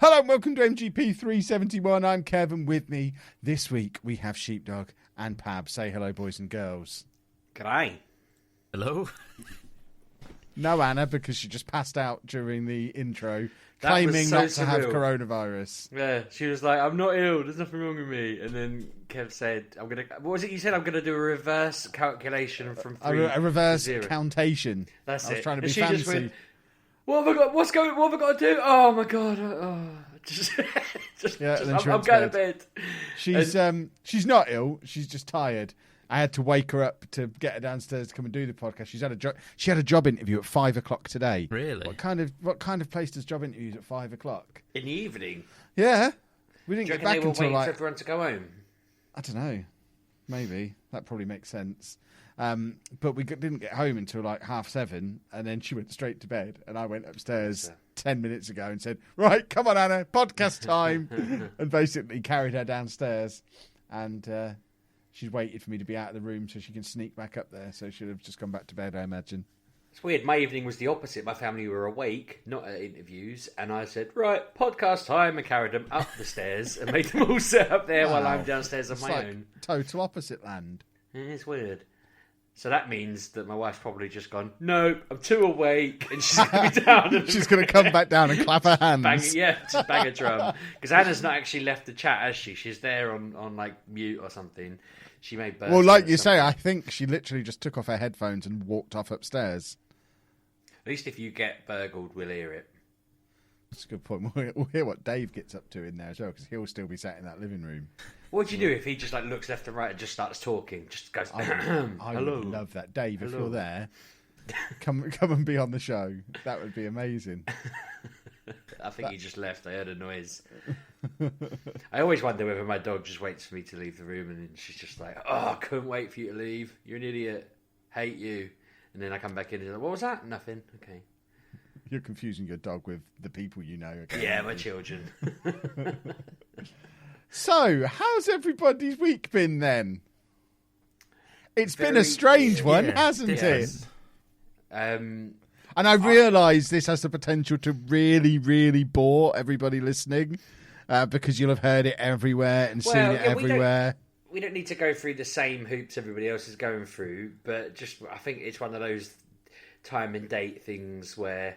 Hello and welcome to MGP371. I'm Kevin. With me this week we have Sheepdog and Pab. Say hello, boys and girls. G'day. Hello. No Anna, because she just passed out during the intro, claiming not to have coronavirus. Yeah, she was like, "I'm not ill. There's nothing wrong with me." And then Kev said, What was it you said? I'm gonna do a reverse calculation from 3 a reverse to 0. countation. That's it. I was trying to be and she fancy. just went, "What have I got? What have I got to do? Oh my god! I'm going to bed." She's not ill. She's just tired. I had to wake her up to get her downstairs to come and do the podcast. She had a job interview at 5 o'clock today. Really? What kind of place does job interviews at 5 o'clock? In the evening. Yeah, we didn't get back they were until waiting for everyone to go home. I don't know. Maybe that probably makes sense. But we didn't get home until like 7:30, and then she went straight to bed, and I went upstairs 10 minutes ago and said, "Right, come on, Anna, podcast time," and basically carried her downstairs, and she's waited for me to be out of the room so she can sneak back up there. So she'll have just gone back to bed, I imagine. It's weird. My evening was the opposite. My family were awake, not at interviews, and I said, "Right, podcast time," and carried them up the stairs and made them all sit up there while I'm downstairs on my own. Total opposite land. It's weird. So that means that my wife's probably just gone, "No, I'm too awake," and she's going to be down. She's going to come back down and clap her hands. Just bang a drum. Because Anna's not actually left the chat, has she? She's there on like mute or something. She may burst. Well, like you say, I think she literally just took off her headphones and walked off upstairs. At least if you get burgled, we'll hear it. That's a good point. We'll hear what Dave gets up to in there as well, because he'll still be sat in that living room. What would you do if he just like looks left and right and just starts talking? Just goes, I would love that. Dave, if you're there, come and be on the show. That would be amazing. I think he just left. I heard a noise. I always wonder whether my dog just waits for me to leave the room, and then she's just like, "Oh, I couldn't wait for you to leave. You're an idiot. Hate you." And then I come back in and she's like, "What was that?" "Nothing." "Okay." You're confusing your dog with the people you know. Okay? Yeah, my children. So, how's everybody's week been then? It's been a strange one, hasn't it? And I realise this has the potential to really, really bore everybody listening, because you'll have heard it everywhere and seen it everywhere. We don't need to go through the same hoops everybody else is going through, but I think it's one of those time and date things where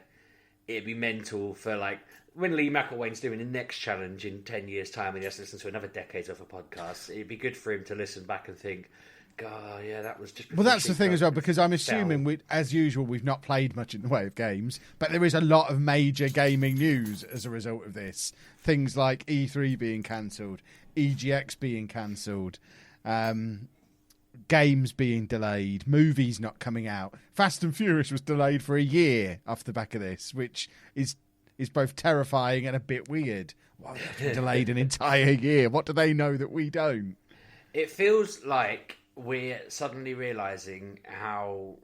it'd be mental for like when Lee McElwain's doing the next challenge in 10 years' time and he has to listen to another decade of a podcast. It'd be good for him to listen back and think, "God, yeah, that was just..." Well, that's the thing as well, because I'm assuming, as usual, we've not played much in the way of games, but there is a lot of major gaming news as a result of this. Things like E3 being cancelled, EGX being cancelled, games being delayed, movies not coming out. Fast and Furious was delayed for a year off the back of this, which is both terrifying and a bit weird. Why have they delayed an entire year? What do they know that we don't? It feels like we're suddenly realising how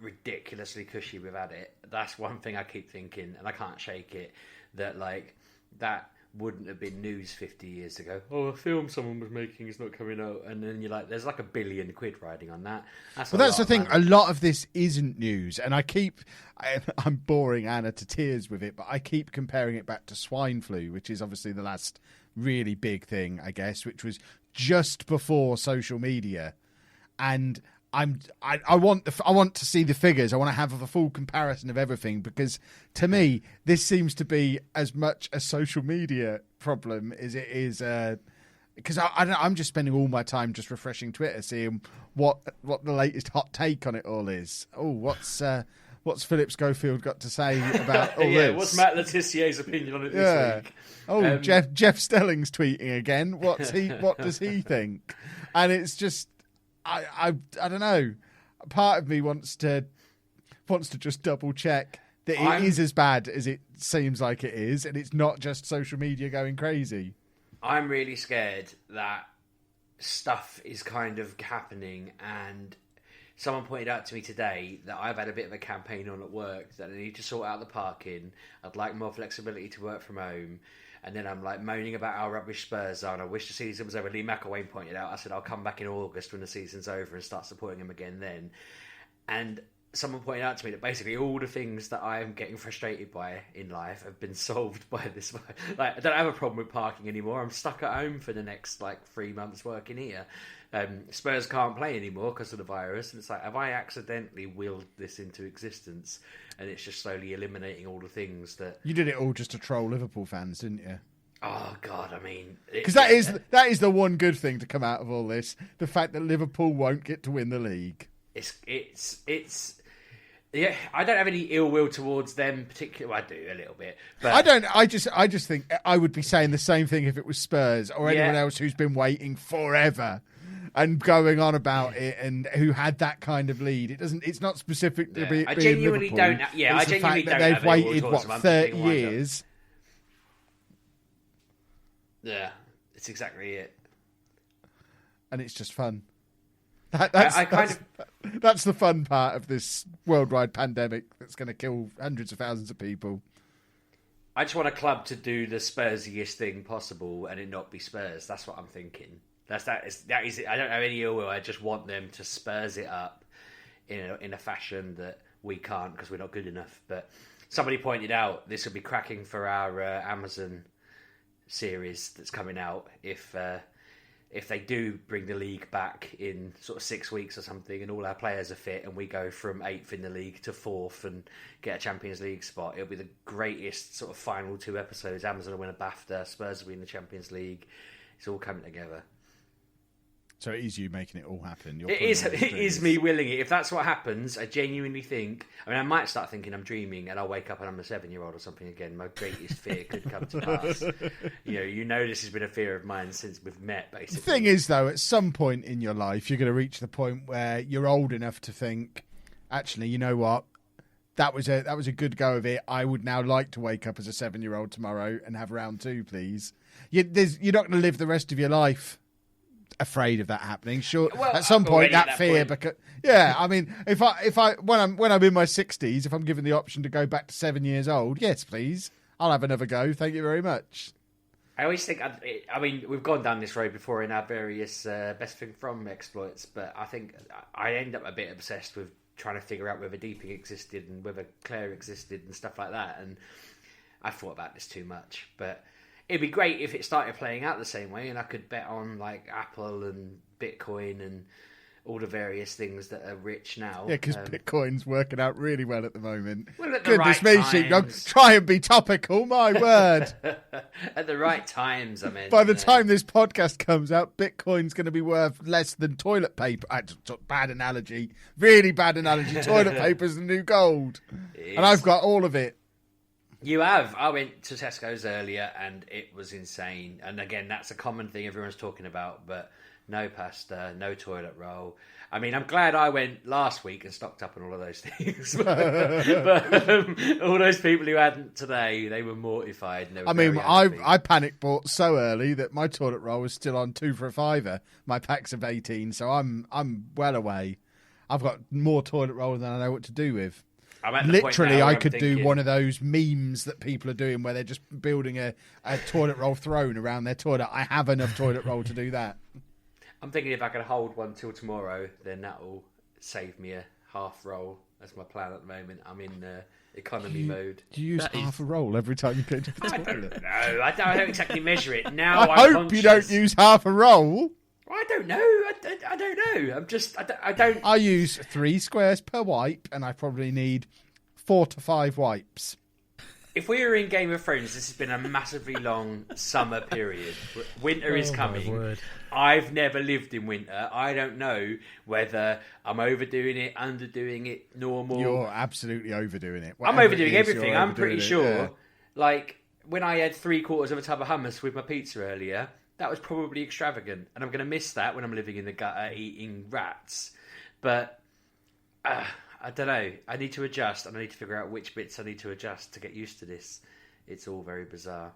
ridiculously cushy we've had it. That's one thing I keep thinking, and I can't shake it, that like that wouldn't have been news 50 years ago. "Oh, a film someone was making is not coming out," and then you're like, there's like $1 billion riding on that. That's the thing. A lot of this isn't news, and I'm boring Anna to tears with it, but I keep comparing it back to swine flu, which is obviously the last really big thing, I guess, which was just before social media, and I want to see the figures. I want to have a full comparison of everything, because to me this seems to be as much a social media problem as it is. Because I'm just spending all my time just refreshing Twitter, seeing what the latest hot take on it all is. Oh, what's Philip Schofield got to say about all this? What's Matt Letizier's opinion on it this week? Oh, Jeff Stelling's tweeting again. What does he think? And it's just. I don't know. Part of me wants to just double check that it is as bad as it seems like it is, and it's not just social media going crazy. I'm really scared that stuff is kind of happening, and someone pointed out to me today that I've had a bit of a campaign on at work that I need to sort out the parking. I'd like more flexibility to work from home. And then I'm like moaning about how rubbish Spurs are, and I wish the season was over. Lee McElwain pointed out, I said, I'll come back in August when the season's over and start supporting him again then. And someone pointed out to me that basically all the things that I am getting frustrated by in life have been solved by this. Like, I don't have a problem with parking anymore. I'm stuck at home for the next 3 months working here. Spurs can't play anymore because of the virus, and it's like, have I accidentally willed this into existence? And it's just slowly eliminating all the things that you did it all just to troll Liverpool fans, didn't you? Oh God, I mean, because that is the one good thing to come out of all this: the fact that Liverpool won't get to win the league. It's. Yeah, I don't have any ill will towards them particularly. Well, I do a little bit, but I don't. I just think I would be saying the same thing if it was Spurs or anyone else who's been waiting forever and going on about it and who had that kind of lead. It's not specific to be. I genuinely Liverpool. don't. Yeah, I genuinely don't. They've waited 30 years. Yeah, it's exactly it. And it's just fun. That's the fun part of this worldwide pandemic that's going to kill hundreds of thousands of people. I just want a club to do the Spursiest thing possible and it not be Spurs. That's what I'm thinking. That is it. I don't have any ill will. I just want them to Spurs it up in a fashion that we can't because we're not good enough. But somebody pointed out this would be cracking for our Amazon series that's coming out if they do bring the league back in sort of 6 weeks or something and all our players are fit and we go from 8th in the league to 4th and get a Champions League spot, it'll be the greatest sort of final 2 episodes. Amazon will win a BAFTA, Spurs will be in the Champions League. It's all coming together. So it is you making it all happen. It is me willing it. If that's what happens, I genuinely think... I mean, I might start thinking I'm dreaming and I'll wake up and I'm a 7-year-old or something again. My greatest fear could come to pass. You know this has been a fear of mine since we've met, basically. The thing is, though, at some point in your life, you're going to reach the point where you're old enough to think, actually, you know what? That was a good go of it. I would now like to wake up as a 7-year-old tomorrow and have round 2, please. You're not going to live the rest of your life afraid of that happening. Sure, well, at some point that fear, because I mean, if I when I'm in my 60s, if I'm given the option to go back to 7 years old, yes, please, I'll have another go. Thank you very much. I always think, I mean, we've gone down this road before in our various best thing from exploits, but I think I end up a bit obsessed with trying to figure out whether Deeping existed and whether Claire existed and stuff like that. And I thought about this too much, but it'd be great if it started playing out the same way and I could bet on Apple and Bitcoin and all the various things that are rich now. Yeah, because Bitcoin's working out really well at the moment. Well, at the Goodness right me, Sheepdog, try and be topical, my word. At the right times, I mean. By the time this podcast comes out, Bitcoin's going to be worth less than toilet paper. Bad analogy. Really bad analogy. Toilet paper's the new gold. And I've got all of it. You have. I went to Tesco's earlier and it was insane. And again, that's a common thing everyone's talking about, but no pasta, no toilet roll. I mean, I'm glad I went last week and stocked up on all of those things. but all those people who hadn't today, they were mortified. And they were I panic bought so early that my toilet roll was still on 2 for a £5. My pack's of 18, so I'm well away. I've got more toilet roll than I know what to do with. Literally, I could do one of those memes that people are doing where they're just building a toilet roll throne around their toilet. I have enough toilet roll to do that. I'm thinking if I can hold one till tomorrow, then that will save me a half roll. That's my plan at the moment. I'm in economy mode. Do you use half a roll every time you go to the toilet? I don't know. I don't exactly measure it. Now I hope you don't use half a roll. I don't know. I don't know. I don't. I use 3 squares per wipe, and I probably need 4 to 5 wipes. If we were in Game of Thrones, this has been a massively long summer period. Winter is coming. I've never lived in winter. I don't know whether I'm overdoing it, underdoing it, normal. You're absolutely overdoing it. I'm overdoing everything. I'm pretty sure. Yeah. Like, when I had 3/4 of a tub of hummus with my pizza earlier, that was probably extravagant. And I'm going to miss that when I'm living in the gutter eating rats. But I don't know. I need to adjust, and I need to figure out which bits I need to adjust to get used to this. It's all very bizarre.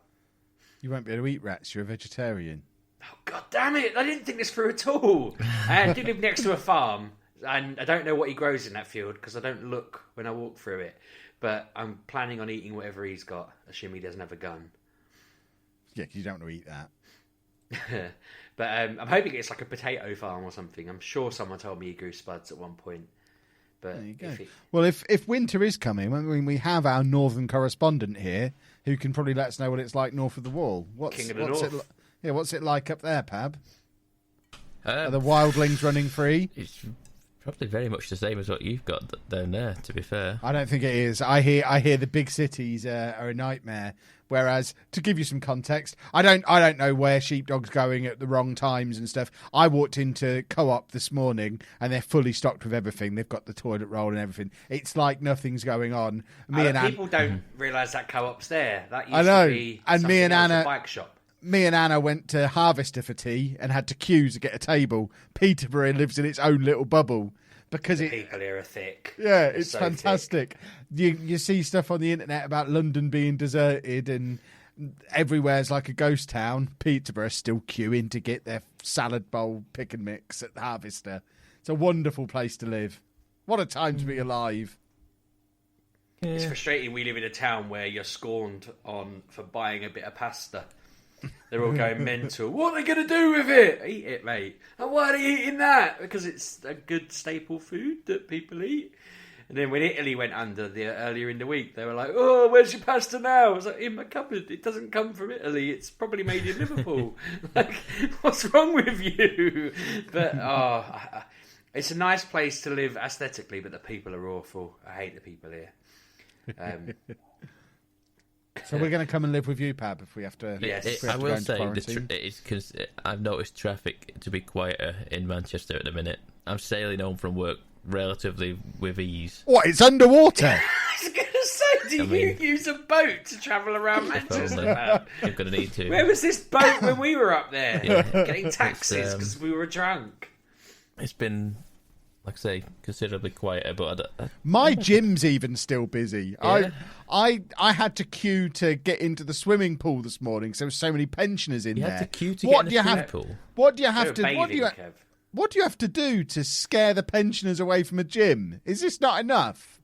You won't be able to eat rats. You're a vegetarian. Oh, God damn it. I didn't think this through at all. I do live next to a farm, and I don't know what he grows in that field because I don't look when I walk through it. But I'm planning on eating whatever he's got, assuming he doesn't have a gun. Yeah, because you don't want to eat that. But I'm hoping it's like a potato farm or something. I'm sure someone told me he grew spuds at one point. But there you go. Well, if winter is coming, I mean, we have our northern correspondent here who can probably let us know what it's like north of the wall. King of the North. What's it like up there, Pab? Are the wildlings running free? It's probably very much the same as what you've got down there, to be fair. I don't think it is. I hear the big cities are a nightmare. Whereas, to give you some context, I don't know where Sheepdog's going at the wrong times and stuff. I walked into Co-op this morning and they're fully stocked with everything. They've got the toilet roll and everything. It's like nothing's going on. People don't realise that Co-op's there. That used to be me and Anna, a bike shop. Me and Anna went to Harvester for tea and had to queue to get a table. Peterborough lives in its own little bubble. Because people here are thick. Yeah, it's so fantastic. You see stuff on the internet about London being deserted and everywhere's like a ghost town. Peterborough still queuing to get their salad bowl pick and mix at the Harvester. It's a wonderful place to live. What a time to be alive. Yeah. It's frustrating we live in a town where you're scorned on for buying a bit of pasta. They're all going mental. What are they going to do with it? Eat it, mate. And why are they eating that? Because it's a good staple food that people eat. And then when Italy went under earlier in the week, they were like, "Oh, where's your pasta now?" I was like, "In my cupboard. It doesn't come from Italy. It's probably made in Liverpool." Like, what's wrong with you? But it's a nice place to live aesthetically, but the people are awful. I hate the people here. So we're going to come and live with you, Pab, if we have to. Yes, I will say I've noticed traffic to be quieter in Manchester at the minute. I'm sailing home from work relatively with ease. What? It's underwater. I was going to say, do you use a boat to travel around Manchester, man? I'm going to need to. Where was this boat when we were up there? Getting taxis because we were drunk. It's been, like I say, considerably quieter, but my gym's even still busy. Yeah. I had to queue to get into the swimming pool this morning. So there were so many pensioners in there. You had to queue to get in the swimming pool. What do you have to do to scare the pensioners away from a gym? Is this not enough?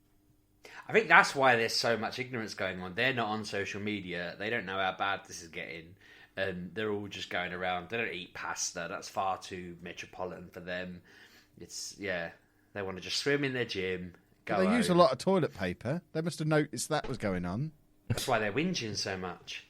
I think that's why there's so much ignorance going on. They're not on social media. They don't know how bad this is getting. And they're all just going around. They don't eat pasta. That's far too metropolitan for them. They want to just swim in their gym. They use a lot of toilet paper. They must have noticed that was going on. That's why they're whinging so much.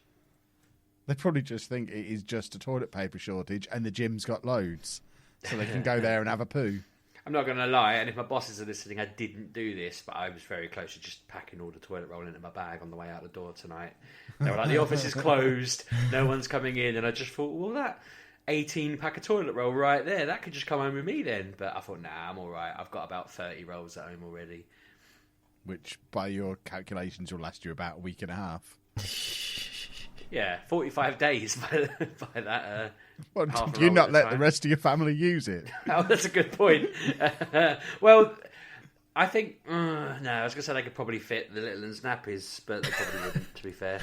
They probably just think it is just a toilet paper shortage and the gym's got loads. So they can go there and have a poo. I'm not going to lie, and if my bosses are listening, I didn't do this, but I was very close to just packing all the toilet roll into my bag on the way out the door tonight. They were like, the office is closed, no one's coming in, and I just thought, well, that 18-pack of toilet roll right there, that could just come home with me then. But I thought, nah, I'm all right. I've got about 30 rolls at home already. Which, by your calculations, will last you about a week and a half. Yeah, 45 days by that. Well, do you not let the rest of your family use it? Oh, that's a good point. Well, I think... no, I was going to say they could probably fit the little ones' nappies, but they probably wouldn't, to be fair.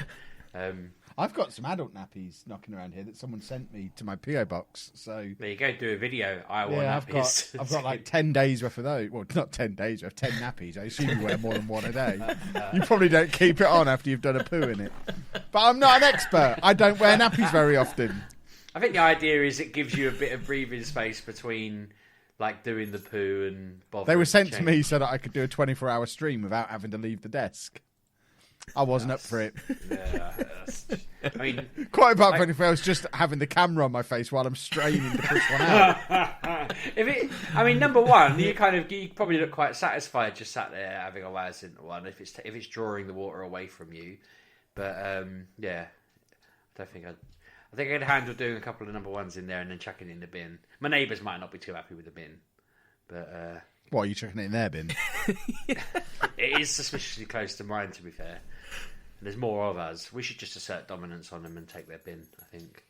I've got some adult nappies knocking around here that someone sent me to my PO box. So there you go, do a video. Nappies. I've got like 10 days worth of those. Well, not 10 days worth, 10 nappies. I assume you wear more than one a day. You probably don't keep it on after you've done a poo in it. But I'm not an expert. I don't wear nappies very often. I think the idea is it gives you a bit of breathing space between like doing the poo and bothering. They were sent to me so that I could do a 24-hour stream without having to leave the desk. I wasn't up for it. Yeah, I mean, quite apart from anything else, just having the camera on my face while I'm straining to push one out. Number one, you probably look quite satisfied just sat there having a waz into one if it's drawing the water away from you. But I think I'd handle doing a couple of number ones in there and then chucking it in the bin. My neighbours might not be too happy with the bin, but what, are you chucking it in their bin? It is suspiciously close to mine, to be fair. And there's more of us. We should just assert dominance on them and take their bin, I think.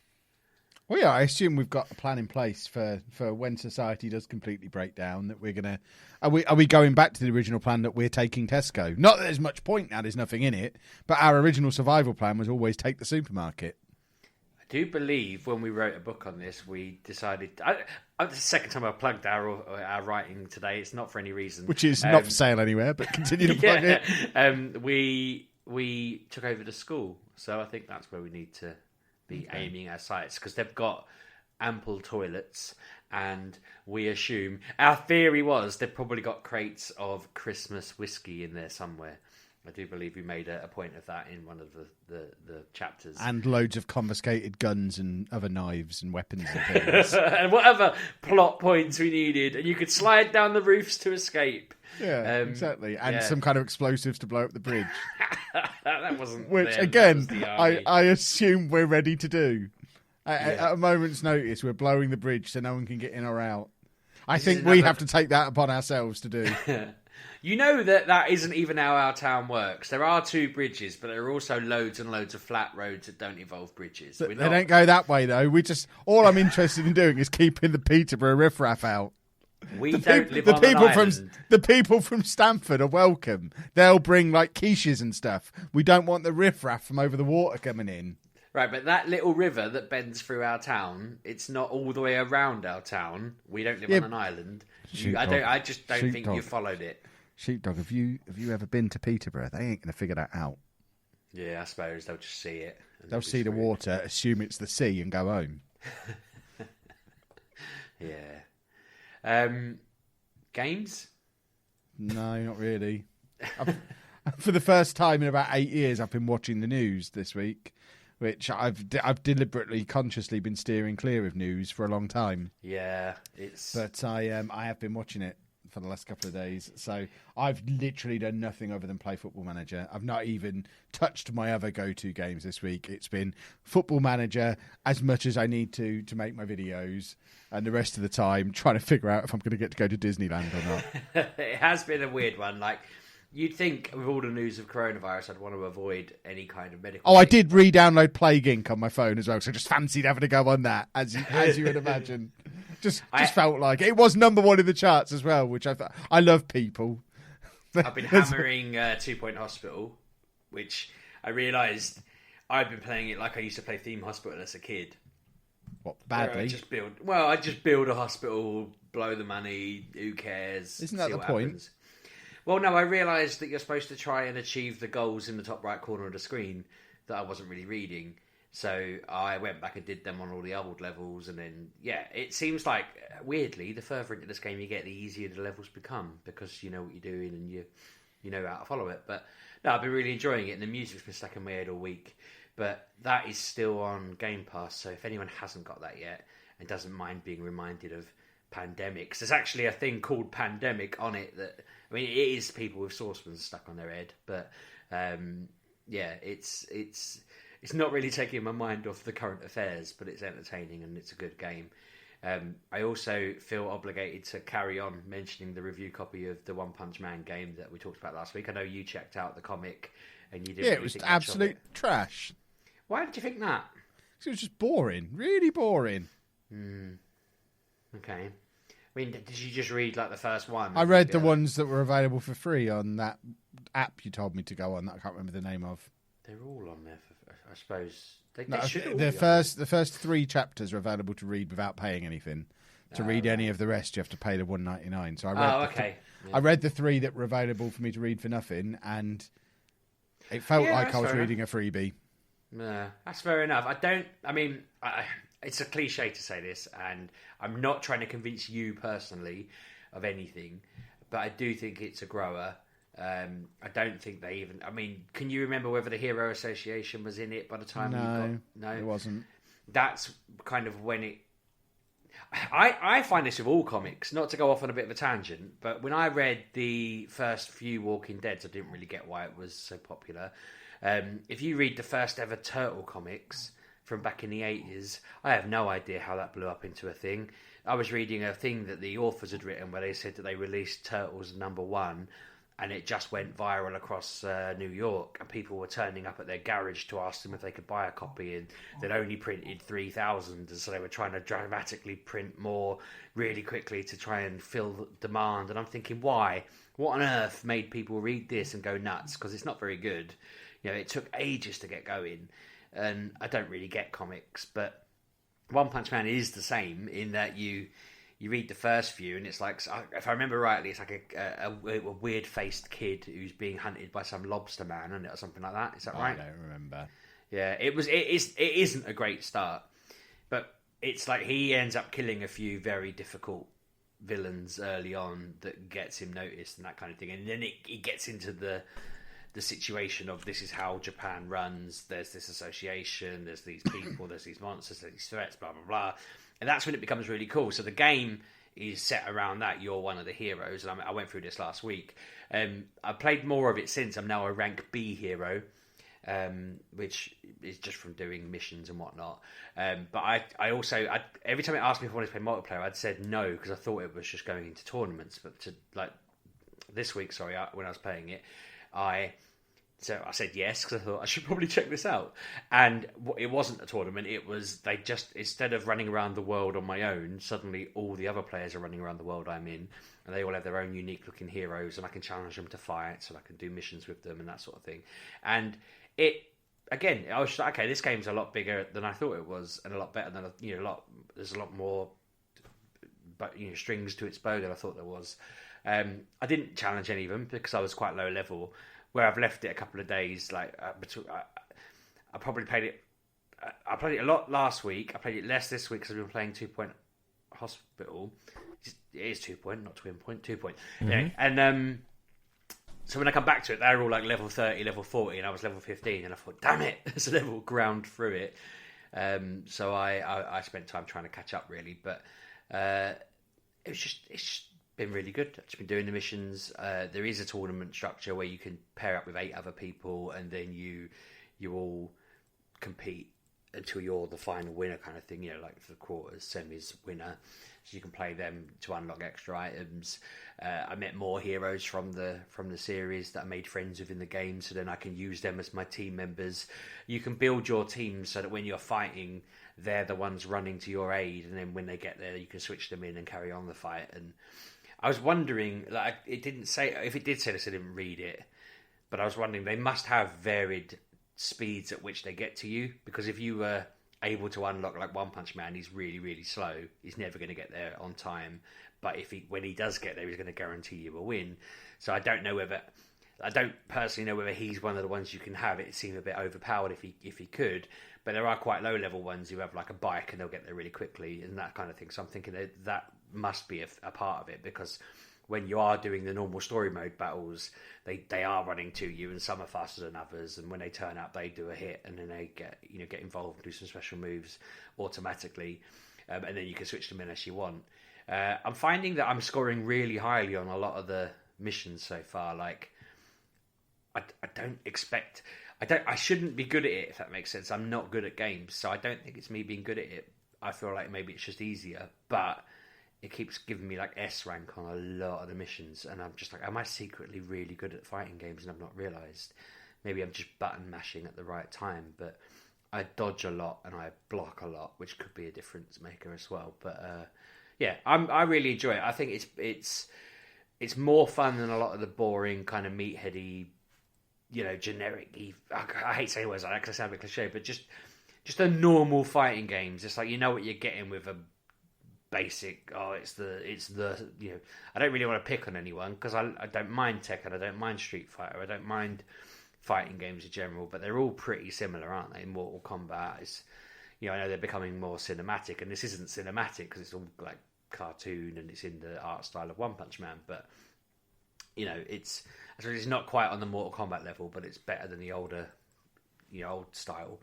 Well, yeah, I assume we've got a plan in place for when society does completely break down. That we're gonna are we going back to the original plan that we're taking Tesco? Not that there's much point now. There's nothing in it. But our original survival plan was always take the supermarket. I do believe when we wrote a book on this, we decided. The second time I plugged our writing today. It's not for any reason, which is not for sale anywhere. But continue to plug it. We took over the school, so I think that's where we need to be aiming our sights because they've got ample toilets, and we assume our theory was they've probably got crates of Christmas whiskey in there somewhere. I do believe we made a point of that in one of the chapters. And loads of confiscated guns and other knives and weapons and things. And whatever plot points we needed. And you could slide down the roofs to escape. Yeah, exactly. And some kind of explosives to blow up the bridge. That wasn't Which, them, again, that was the army. I assume we're ready to do. At a moment's notice, we're blowing the bridge so no one can get in or out. I think we have to take that upon ourselves to do. You know that isn't even how our town works. There are 2 bridges, but there are also loads and loads of flat roads that don't involve bridges. They don't go that way, though. All I'm interested in doing is keeping the Peterborough riffraff out. We don't live on an island. The people from Stamford are welcome. They'll bring like quiches and stuff. We don't want the riffraff from over the water coming in. Right, but that little river that bends through our town, it's not all the way around our town. We don't live on an island. I just don't think you followed it. Sheepdog, have you ever been to Peterborough? They ain't going to figure that out. Yeah, I suppose they'll just see it. They'll see the water, assume it's the sea, and go home. Yeah. Games? No, not really. For the first time in about 8 years, I've been watching the news this week, which I've deliberately, consciously been steering clear of news for a long time. Yeah, But I have been watching it for the last couple of days. So I've literally done nothing other than play Football Manager. I've not even touched my other go-to games this week. It's been Football Manager as much as I need to make my videos, and the rest of the time trying to figure out if I'm going to get to go to Disneyland or not. It has been a weird one. Like, you'd think with all the news of coronavirus, I'd want to avoid any kind of medical. I did re-download Plague Inc. on my phone as well, so I just fancied having to go on that, as you would imagine. Just felt like it was number 1 in the charts as well, which I thought. I love people. I've been hammering 2 Point Hospital, which I realised I've been playing it like I used to play Theme Hospital as a kid. What, badly? I just build a hospital, blow the money, who cares? Isn't that the point? Happens. Well, no, I realised that you're supposed to try and achieve the goals in the top right corner of the screen that I wasn't really reading. So I went back and did them on all the old levels, and then, yeah, it seems like, weirdly, the further into this game you get, the easier the levels become, because you know what you're doing and you know how to follow it. But no, I've been really enjoying it, and the music's been stuck in my head all week. But that is still on Game Pass, so if anyone hasn't got that yet and doesn't mind being reminded of pandemics, there's actually a thing called Pandemic on it that, I mean, it is people with saucepans stuck on their head, but yeah, it's not really taking my mind off the current affairs, but it's entertaining and it's a good game. I also feel obligated to carry on mentioning the review copy of the One Punch Man game that we talked about last week. I know you checked out the comic and you didn't. Yeah, really it was think much absolute of it. trash. Why did you think that? It was just boring, really boring. Okay. I mean, did you just read like the first one? I read the ones that were available for free on that app you told me to go on that I can't remember the name of. They're all on there, I suppose. They No, should all the be first 3 chapters are available to read without paying anything. To read any of the rest, you have to pay the $1.99. So I read the 3 that were available for me to read for nothing, and it felt like I was reading a freebie. Yeah, that's fair enough. It's a cliche to say this, and I'm not trying to convince you personally of anything, but I do think it's a grower. I don't think they even... I mean, can you remember whether the Hero Association was in it by the time you got... No, it wasn't. That's kind of when it... I find this with all comics, not to go off on a bit of a tangent, but when I read the first few Walking Deads, I didn't really get why it was so popular. If you read the first ever Turtle comics from back in the 80s, I have no idea how that blew up into a thing. I was reading a thing that the authors had written where they said that they released Turtles #1, and it just went viral across New York, and people were turning up at their garage to ask them if they could buy a copy, and they'd only printed 3,000, and so they were trying to dramatically print more really quickly to try and fill demand. And I'm thinking, why? What on earth made people read this and go nuts? Because it's not very good. You know, it took ages to get going, and I don't really get comics, but One Punch Man is the same in that you read the first few, and it's like, if I remember rightly, it's like a weird-faced kid who's being hunted by some lobster man, or something like that. Is that right? I don't remember. Yeah, it isn't a great start, but it's like he ends up killing a few very difficult villains early on that gets him noticed and that kind of thing, and then it gets into the situation of this is how Japan runs. There's this association, there's these people, there's these monsters, there's these threats, blah blah blah, and that's when it becomes really cool. So the game is set around that. You're one of the heroes, and I went through this last week. I've played more of it since. I'm now a rank B hero, which is just from doing missions and whatnot. But I also every time it asked me if I wanted to play multiplayer, I'd said no because I thought it was just going into tournaments. But this week, when I was playing it, I said yes because I thought I should probably check this out. And it wasn't a tournament. It was they just, instead of running around the world on my own, suddenly all the other players are running around the world I'm in, and they all have their own unique looking heroes, and I can challenge them to fight, so I can do missions with them and that sort of thing. And again, I was just like, okay, this game's a lot bigger than I thought it was, and a lot better than there's a lot more, but strings to its bow than I thought there was. I didn't challenge any of them because I was quite low level. Where I've left it a couple of days, I probably played it. I played it a lot last week. I played it less this week because I've been playing Point Hospital. It is 2 Point, not Twin Point. 2 Point. Mm-hmm. Yeah. And so when I come back to it, they're all like level 30, level 40, and I was level 15, and I thought, damn it, there's a level ground through it. So I spent time trying to catch up, really, but it's just been really good. I've just been doing the missions. There is a tournament structure where you can pair up with 8 other people, and then you all compete until you're the final winner, kind of thing. Like for the quarters, semis, winner. So you can play them to unlock extra items. I met more heroes from the series that I made friends with in the game, so then I can use them as my team members. You can build your team so that when you're fighting, they're the ones running to your aid, and then when they get there, you can switch them in and carry on the fight. And I was wondering, it didn't say, if it did say this, I didn't read it, but I was wondering, they must have varied speeds at which they get to you, because if you were able to unlock like One Punch Man, he's really, really slow. He's never going to get there on time, but when he does get there, he's going to guarantee you a win. So I don't personally know whether he's one of the ones you can have. It seemed a bit overpowered if he could, but there are quite low level ones who have like a bike and they'll get there really quickly and that kind of thing. So I'm thinking that must be a part of it, because when you are doing the normal story mode battles, they are running to you, and some are faster than others, and when they turn up, they do a hit, and then they get involved and do some special moves automatically, and then you can switch them in as you want. I'm finding that I'm scoring really highly on a lot of the missions so far. Like, I shouldn't be good at it, if that makes sense. I'm not good at games, so I don't think it's me being good at it. I feel like maybe it's just easier, but it keeps giving me like S rank on a lot of the missions, and I'm just like, am I secretly really good at fighting games and I've not realised? Maybe I'm just button mashing at the right time, but I dodge a lot and I block a lot, which could be a difference maker as well. But yeah, I really enjoy it. I think it's more fun than a lot of the boring kind of meatheady, generic. I hate saying words like that because I sound a bit cliche, but just the normal fighting games. It's like, what you're getting with a basic, it's the I don't really want to pick on anyone because I don't mind Tekken, I don't mind Street Fighter, I don't mind fighting games in general, but they're all pretty similar, aren't they? Mortal Kombat is, I know they're becoming more cinematic, and this isn't cinematic because it's all like cartoon and it's in the art style of One Punch Man, but it's not quite on the Mortal Kombat level, but it's better than the older old style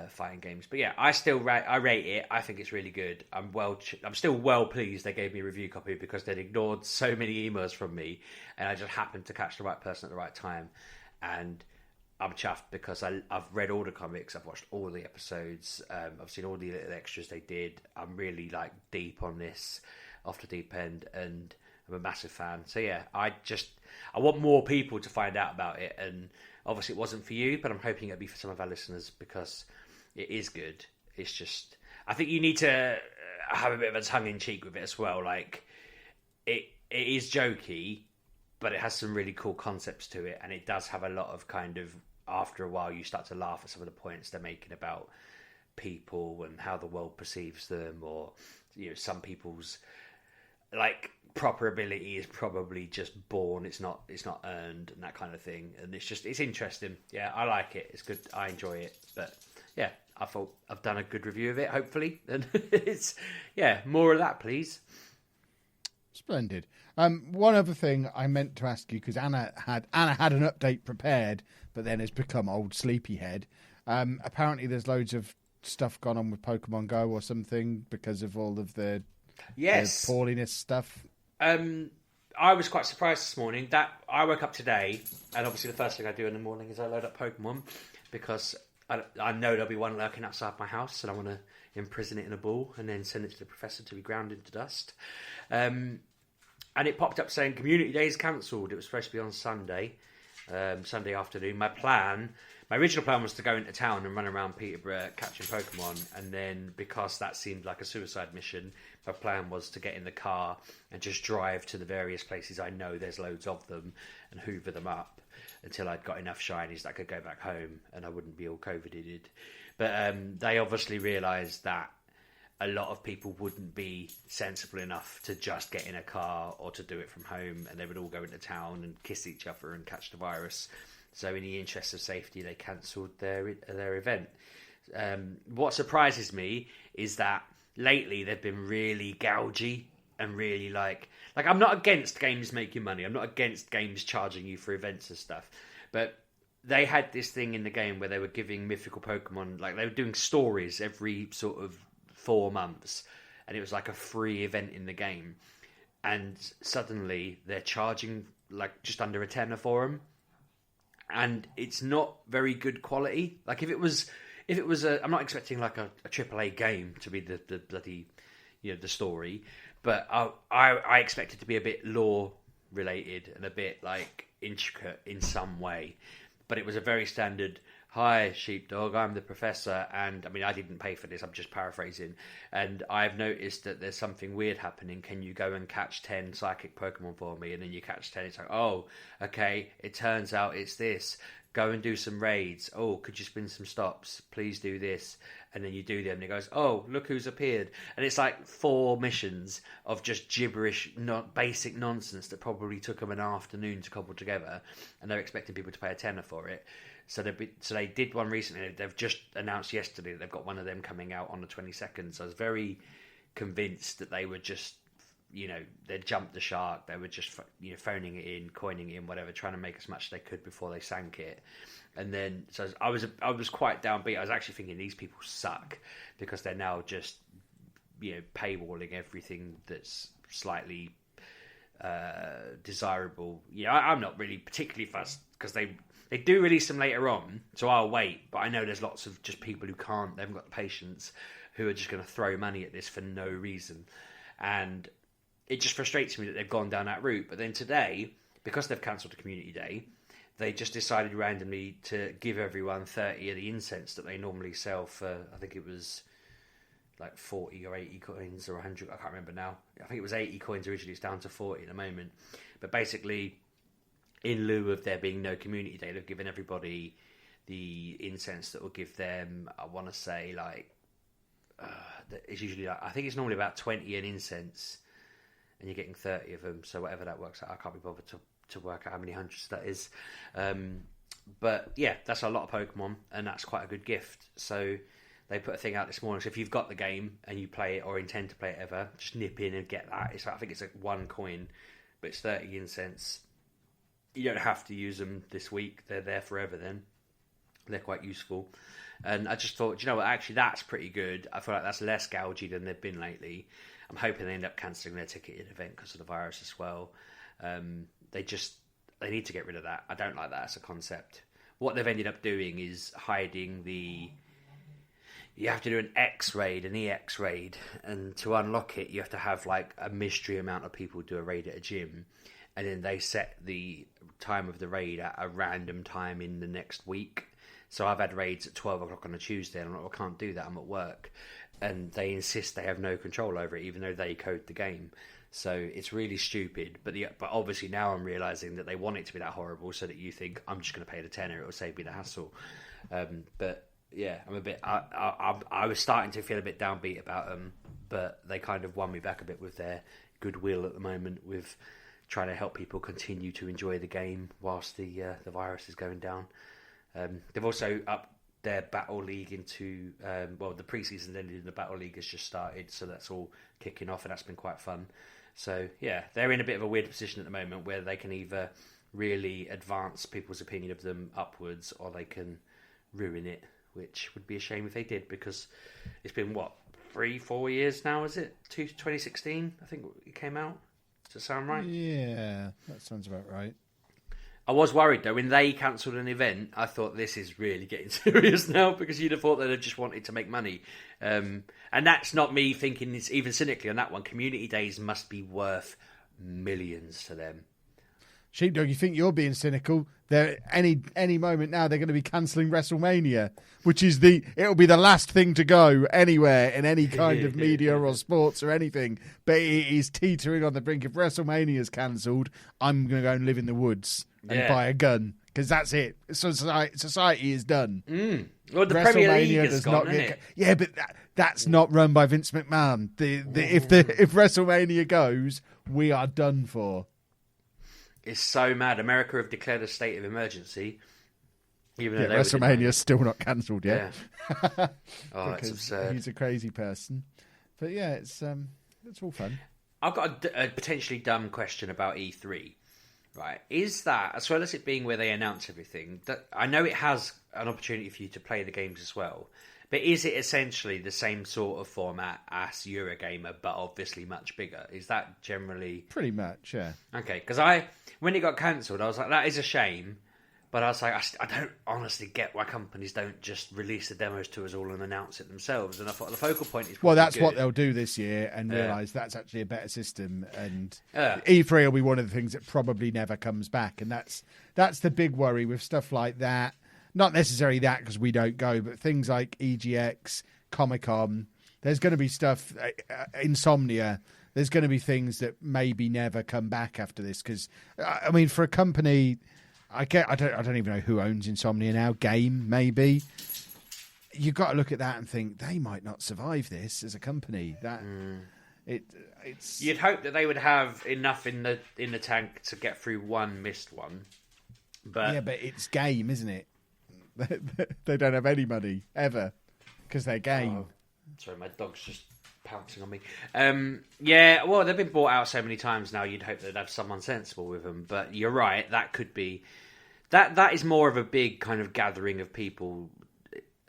fighting games. But yeah, I rate it. I think it's really good. I'm still well pleased they gave me a review copy, because they'd ignored so many emails from me, and I just happened to catch the right person at the right time. And I'm chuffed because I've read all the comics, I've watched all the episodes, I've seen all the little extras they did. I'm really deep on this, off the deep end, and I'm a massive fan. So yeah, I want more people to find out about it, and obviously it wasn't for you, but I'm hoping it'll be for some of our listeners, because it is good. It's just, I think you need to have a bit of a tongue-in-cheek with it as well. Like, it is jokey, but it has some really cool concepts to it, and it does have a lot of kind of, after a while, you start to laugh at some of the points they're making about people and how the world perceives them, or some people's proper ability is probably just born, it's not earned, and that kind of thing. And it's interesting. Yeah, I like it, it's good, I enjoy it. But yeah, I thought I've done a good review of it, hopefully. And it's, yeah, more of that, please. Splendid. One other thing I meant to ask you, because Anna had an update prepared, but then has become old sleepyhead. Apparently, there's loads of stuff gone on with Pokemon Go or something because of all of the poorliness stuff. I was quite surprised this morning that I woke up today, and obviously the first thing I do in the morning is I load up Pokemon because I know there'll be one lurking outside my house, and I want to imprison it in a ball and then send it to the professor to be ground into dust. And it popped up saying Community Day is cancelled. It was supposed to be on Sunday afternoon. My original plan was to go into town and run around Peterborough catching Pokemon, and then because that seemed like a suicide mission, my plan was to get in the car and just drive to the various places I know there's loads of them and hoover them up until I'd got enough shinies that I could go back home and I wouldn't be all COVIDed. But they obviously realised that a lot of people wouldn't be sensible enough to just get in a car or to do it from home, and they would all go into town and kiss each other and catch the virus. So in the interest of safety, they cancelled their event. What surprises me is that lately they've been really gougy and really like I'm not against games making money. I'm not against games charging you for events and stuff. But they had this thing in the game where they were giving mythical Pokemon, like they were doing stories every sort of 4 months, and it was like a free event in the game. And suddenly they're charging like just under a tenner for them. And it's not very good quality. Like if it was I'm not expecting like a AAA game to be the bloody, the story, but I expect it to be a bit lore related and a bit like intricate in some way. But it was a very standard, "Hi, Sheepdog, I'm the professor," and I mean, I didn't pay for this, I'm just paraphrasing, and I've noticed that there's something weird happening. Can you go and catch 10 psychic Pokemon for me? And then you catch 10, it's like, oh, okay, it turns out it's this. Go and do some raids. Oh, could you spin some stops? Please do this. And then you do them, and it goes, oh, look who's appeared. And it's like 4 missions of just gibberish, not basic nonsense that probably took them an afternoon to cobble together, and they're expecting people to pay a tenner for it. So they did one recently. They've just announced yesterday that they've got one of them coming out on the 22nd. So I was very convinced that they were just, they jumped the shark. They were just, phoning it in, coining it in, whatever, trying to make as much as they could before they sank it. And then, so I was quite downbeat. I was actually thinking these people suck because they're now just, paywalling everything that's slightly desirable. I'm not really particularly fussed because they do release them later on, so I'll wait. But I know there's lots of just people who they haven't got the patience, who are just going to throw money at this for no reason. And it just frustrates me that they've gone down that route. But then today, because they've cancelled the Community Day, they just decided randomly to give everyone 30 of the incense that they normally sell for, I think it was like 40 or 80 coins or 100, I can't remember now. I think it was 80 coins originally, it's down to 40 at the moment. But basically, in lieu of there being no Community Day, they've given everybody the incense that will give them, I want to say, like, it's usually like, I think it's normally about 20 an incense, and you're getting 30 of them, so whatever that works out, I can't be bothered to work out how many hundreds that is. But yeah, that's a lot of Pokemon, and that's quite a good gift. So they put a thing out this morning, so if you've got the game and you play it or intend to play it ever, just nip in and get that. I think it's like 1 coin, but it's 30 incense. You don't have to use them this week. They're there forever then. They're quite useful. And I just thought, actually that's pretty good. I feel like that's less gougy than they've been lately. I'm hoping they end up cancelling their ticketed event because of the virus as well. They need to get rid of that. I don't like that as a concept. What they've ended up doing is hiding you have to do an X raid, an EX raid, and to unlock it, you have to have like a mystery amount of people do a raid at a gym, and then they set the time of the raid at a random time in the next week. So I've had raids at 12 o'clock on a Tuesday, and I'm like, I can't do that, I'm at work. And they insist they have no control over it, even though they code the game. So it's really stupid. But obviously now I'm realising that they want it to be that horrible so that you think, I'm just going to pay the tenner, it'll save me the hassle. But yeah, I'm a bit. I was starting to feel a bit downbeat about them, but they kind of won me back a bit with their goodwill at the moment, with trying to help people continue to enjoy the game whilst the virus is going down. They've also their Battle League into... the pre-season ended and the Battle League has just started, so that's all kicking off, and that's been quite fun. So, yeah, they're in a bit of a weird position at the moment where they can either really advance people's opinion of them upwards or they can ruin it, which would be a shame if they did, because it's been, 3-4 years now, is it? 2016, I think it came out. Does that sound right? Yeah, that sounds about right. I was worried, though. When they cancelled an event, I thought this is really getting serious now, because you'd have thought they'd have just wanted to make money. And that's not me thinking this even cynically on that one. Community days must be worth millions to them. Sheepdog, you think you're being cynical? They're any moment now they're going to be cancelling WrestleMania, which is it'll be the last thing to go anywhere in any kind of media or sports or anything. But it is teetering on the brink. If WrestleMania's cancelled, I'm going to go and live in the woods and buy a gun, because that's it. Society is done. Well, the Premier League has gone, not isn't it? Yeah, but that's not run by Vince McMahon. If WrestleMania goes, we are done for. It's so mad. America have declared a state of emergency. Even though WrestleMania's still not cancelled yet. Yeah. Oh, that's absurd. He's a crazy person. But yeah, it's all fun. I've got a potentially dumb question about E3. Right. Is that, as well as it being where they announce everything, that I know it has an opportunity for you to play the games as well, but is it essentially the same sort of format as Eurogamer, but obviously much bigger? Is that generally... Pretty much, yeah. Okay, because when it got cancelled, I was like, that is a shame. But I was like, I don't honestly get why companies don't just release the demos to us all and announce it themselves. And I thought the focal point is... Well, that's good. what they'll do this year, and realise that's actually a better system. And E3 will be one of the things that probably never comes back. And that's the big worry with stuff like that. Not necessarily that, because we don't go, but things like EGX, Comic-Con, there's going to be stuff, Insomnia, there's going to be things that maybe never come back after this. Because, I mean, for a company... I don't even know who owns Insomnia now. Game, maybe. You've got to look at that and think they might not survive this as a company. It's. You'd hope that they would have enough in the tank to get through one missed one, but yeah, but it's Game, isn't it? They don't have any money ever because they're Game. Sorry, my dog's just pouncing on me. Yeah, well, they've been bought out so many times now. You'd hope they'd have someone sensible with them, but you're right. That could be that is more of a big kind of gathering of people,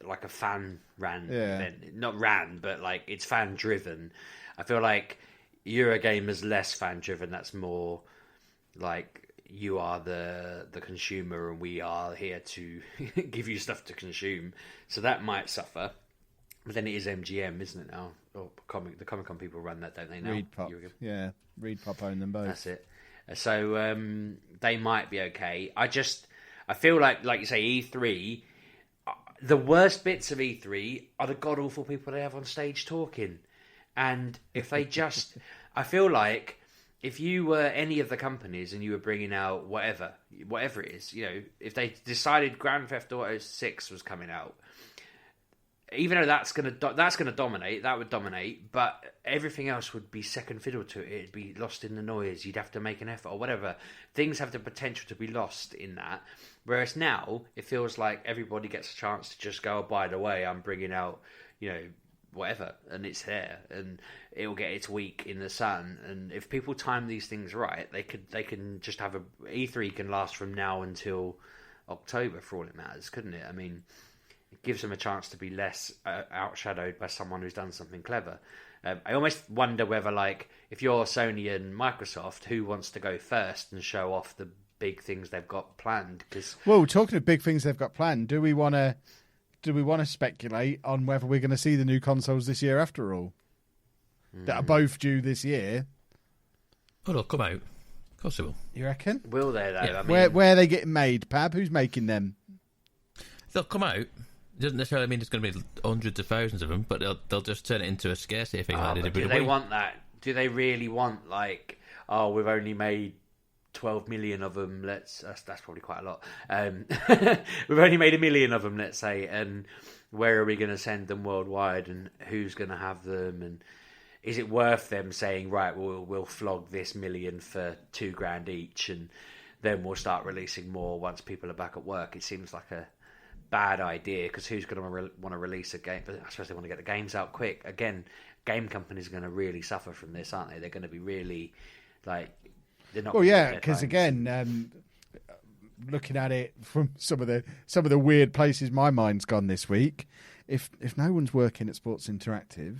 like a fan event. Not ran, but like it's fan driven. I feel like Eurogamer's less fan driven. That's more like you are the consumer and we are here to give you stuff to consume. So that might suffer. But then it is MGM, isn't it now? Or the Comic-Con people run that, don't they now? Reedpop. Yeah, Reedpop own them both. That's it. So they might be okay. I feel like you say, E3, the worst bits of E3 are the god-awful people they have on stage talking. And if they just... I feel like if you were any of the companies and you were bringing out whatever it is, if they decided Grand Theft Auto 6 was coming out, even though that's gonna dominate, that would dominate, but everything else would be second fiddle to it. It'd be lost in the noise. You'd have to make an effort or whatever. Things have the potential to be lost in that. Whereas now, it feels like everybody gets a chance to just go, oh, by the way, I'm bringing out, whatever, and it's there, and it'll get its week in the sun. And if people time these things right, they can just have E3 can last from now until October for all it matters, couldn't it? I mean, it gives them a chance to be less outshadowed by someone who's done something clever. I almost wonder whether, like, if you're Sony and Microsoft, who wants to go first and show off the big things they've got planned? Well, talking of big things they've got planned, do we want to speculate on whether we're going to see the new consoles this year after all? That are both due this year. Oh, they'll come out. Of course they will. You reckon? Will they, though? Yeah. I mean... Where are they getting made, Pab? Who's making them? They'll come out. It doesn't necessarily mean there's going to be hundreds of thousands of them, but they'll just turn it into a scarcity thing. Like they did with do the they Wii. want that? Do they really want, like, we've only made 12 million of them, that's probably quite a lot. We've only made 1 million of them, let's say, and where are we going to send them worldwide, and who's going to have them, and is it worth them saying, right, we'll flog this 1 million for $2,000 each, and then we'll start releasing more once people are back at work? It seems like a bad idea because who's going to want to release a game? But I suppose they want to get the games out quick. Again, game companies are going to really suffer from this, aren't they? They're going to be really like they're not. Well, yeah, because again, looking at it from some of the weird places my mind's gone this week, if no one's working at Sports Interactive,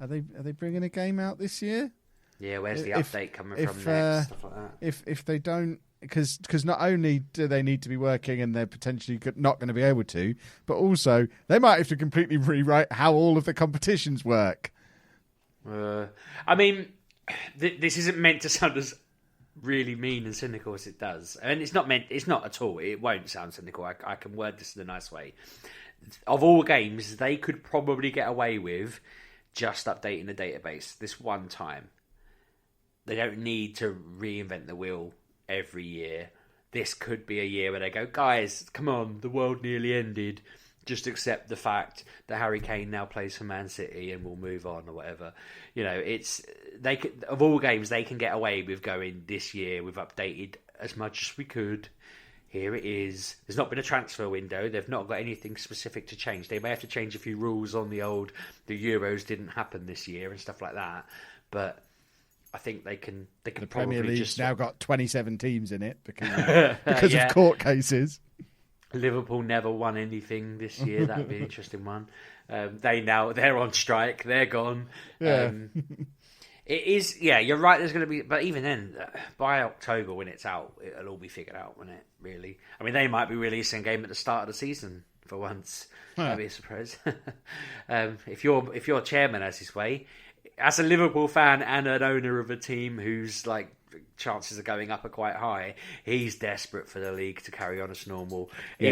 are they bringing a game out this year? Yeah, where's the update coming from next? Stuff like that. If they don't. Because not only do they need to be working and they're potentially not going to be able to, but also they might have to completely rewrite how all of the competitions work. I mean, this isn't meant to sound as really mean and cynical as it does. And it's not at all. It won't sound cynical. I can word this in a nice way. Of all games, they could probably get away with just updating the database this one time. They don't need to reinvent the wheel every year. This could be a year where they go, guys, come on, the world nearly ended. Just accept the fact that Harry Kane now plays for Man City and we'll move on or whatever. You know, of all games they can get away with going this year. We've updated as much as we could. Here it is. There's not been a transfer window. They've not got anything specific to change. They may have to change a few rules on the Euros didn't happen this year and stuff like that. But I think they can the probably Premier League's just now got 27 teams in it because of court cases. Liverpool never won anything this year. That would be an interesting one. They're on strike. They're gone. Yeah. It is. Yeah, you're right. There's going to be, but even then, by October when it's out, it'll all be figured out, won't it? Really. I mean, they might be releasing a game at the start of the season for once. That'd be a surprise. If your chairman has his way. As a Liverpool fan and an owner of a team whose like chances of going up are quite high, he's desperate for the league to carry on as normal. He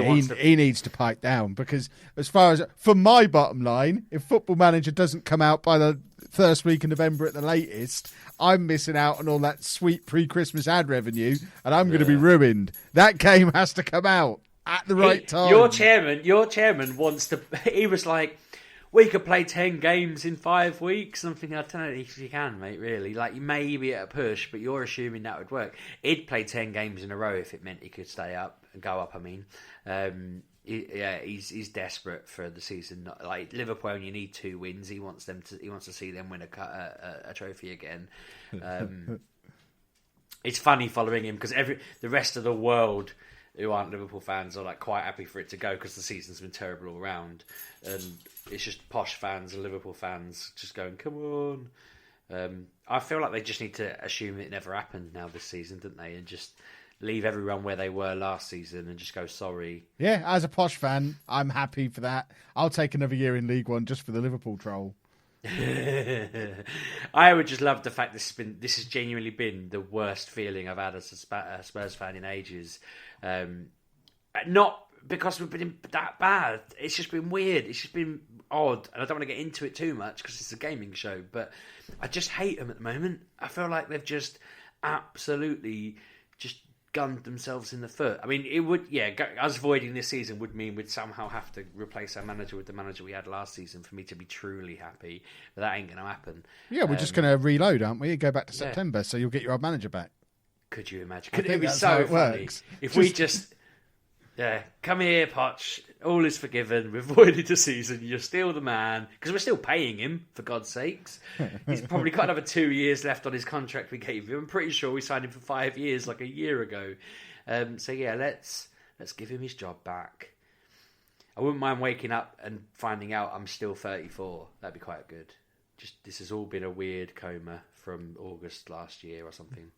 needs to pipe down because, as far as for my bottom line, if Football Manager doesn't come out by the first week in November at the latest, I'm missing out on all that sweet pre-Christmas ad revenue, and I'm going to be ruined. That game has to come out at the right time. Your chairman wants to. He was like, we could play 10 games in 5 weeks. Something I don't know if you can, mate. Really, like you maybe at a push, but you're assuming that would work. He'd play 10 games in a row if it meant he could stay up and go up. I mean, he's desperate for the season. Like Liverpool only need 2 wins. He wants to see them win a trophy again. It's funny following him because the rest of the world who aren't Liverpool fans are like quite happy for it to go because the season's been terrible all round, and it's just posh fans and Liverpool fans just going, come on. I feel like they just need to assume it never happened now this season, don't they, and just leave everyone where they were last season and just go sorry. Yeah, as a posh fan, I'm happy for that. I'll take another year in League One just for the Liverpool troll. I would just love the fact this has genuinely been the worst feeling I've had as a Spurs fan in ages. Not because we've been that bad. It's just been weird. It's just been odd, and I don't want to get into it too much because it's a gaming show. But I just hate them at the moment. I feel like they've just absolutely just gunned themselves in the foot. I mean, it would, us avoiding this season would mean we'd somehow have to replace our manager with the manager we had last season for me to be truly happy. But that ain't going to happen. Yeah, we're just going to reload, aren't we? Go back to September, so you'll get your old manager back. Could you imagine? Could it be so funny if we just come here, Poch. All is forgiven. We've avoided the season. You're still the man because we're still paying him for God's sakes. He's probably got another 2 years left on his contract we gave him. I'm pretty sure we signed him for 5 years, like a year ago. So yeah, let's give him his job back. I wouldn't mind waking up and finding out I'm still 34. That'd be quite good. Just this has all been a weird coma from August last year or something.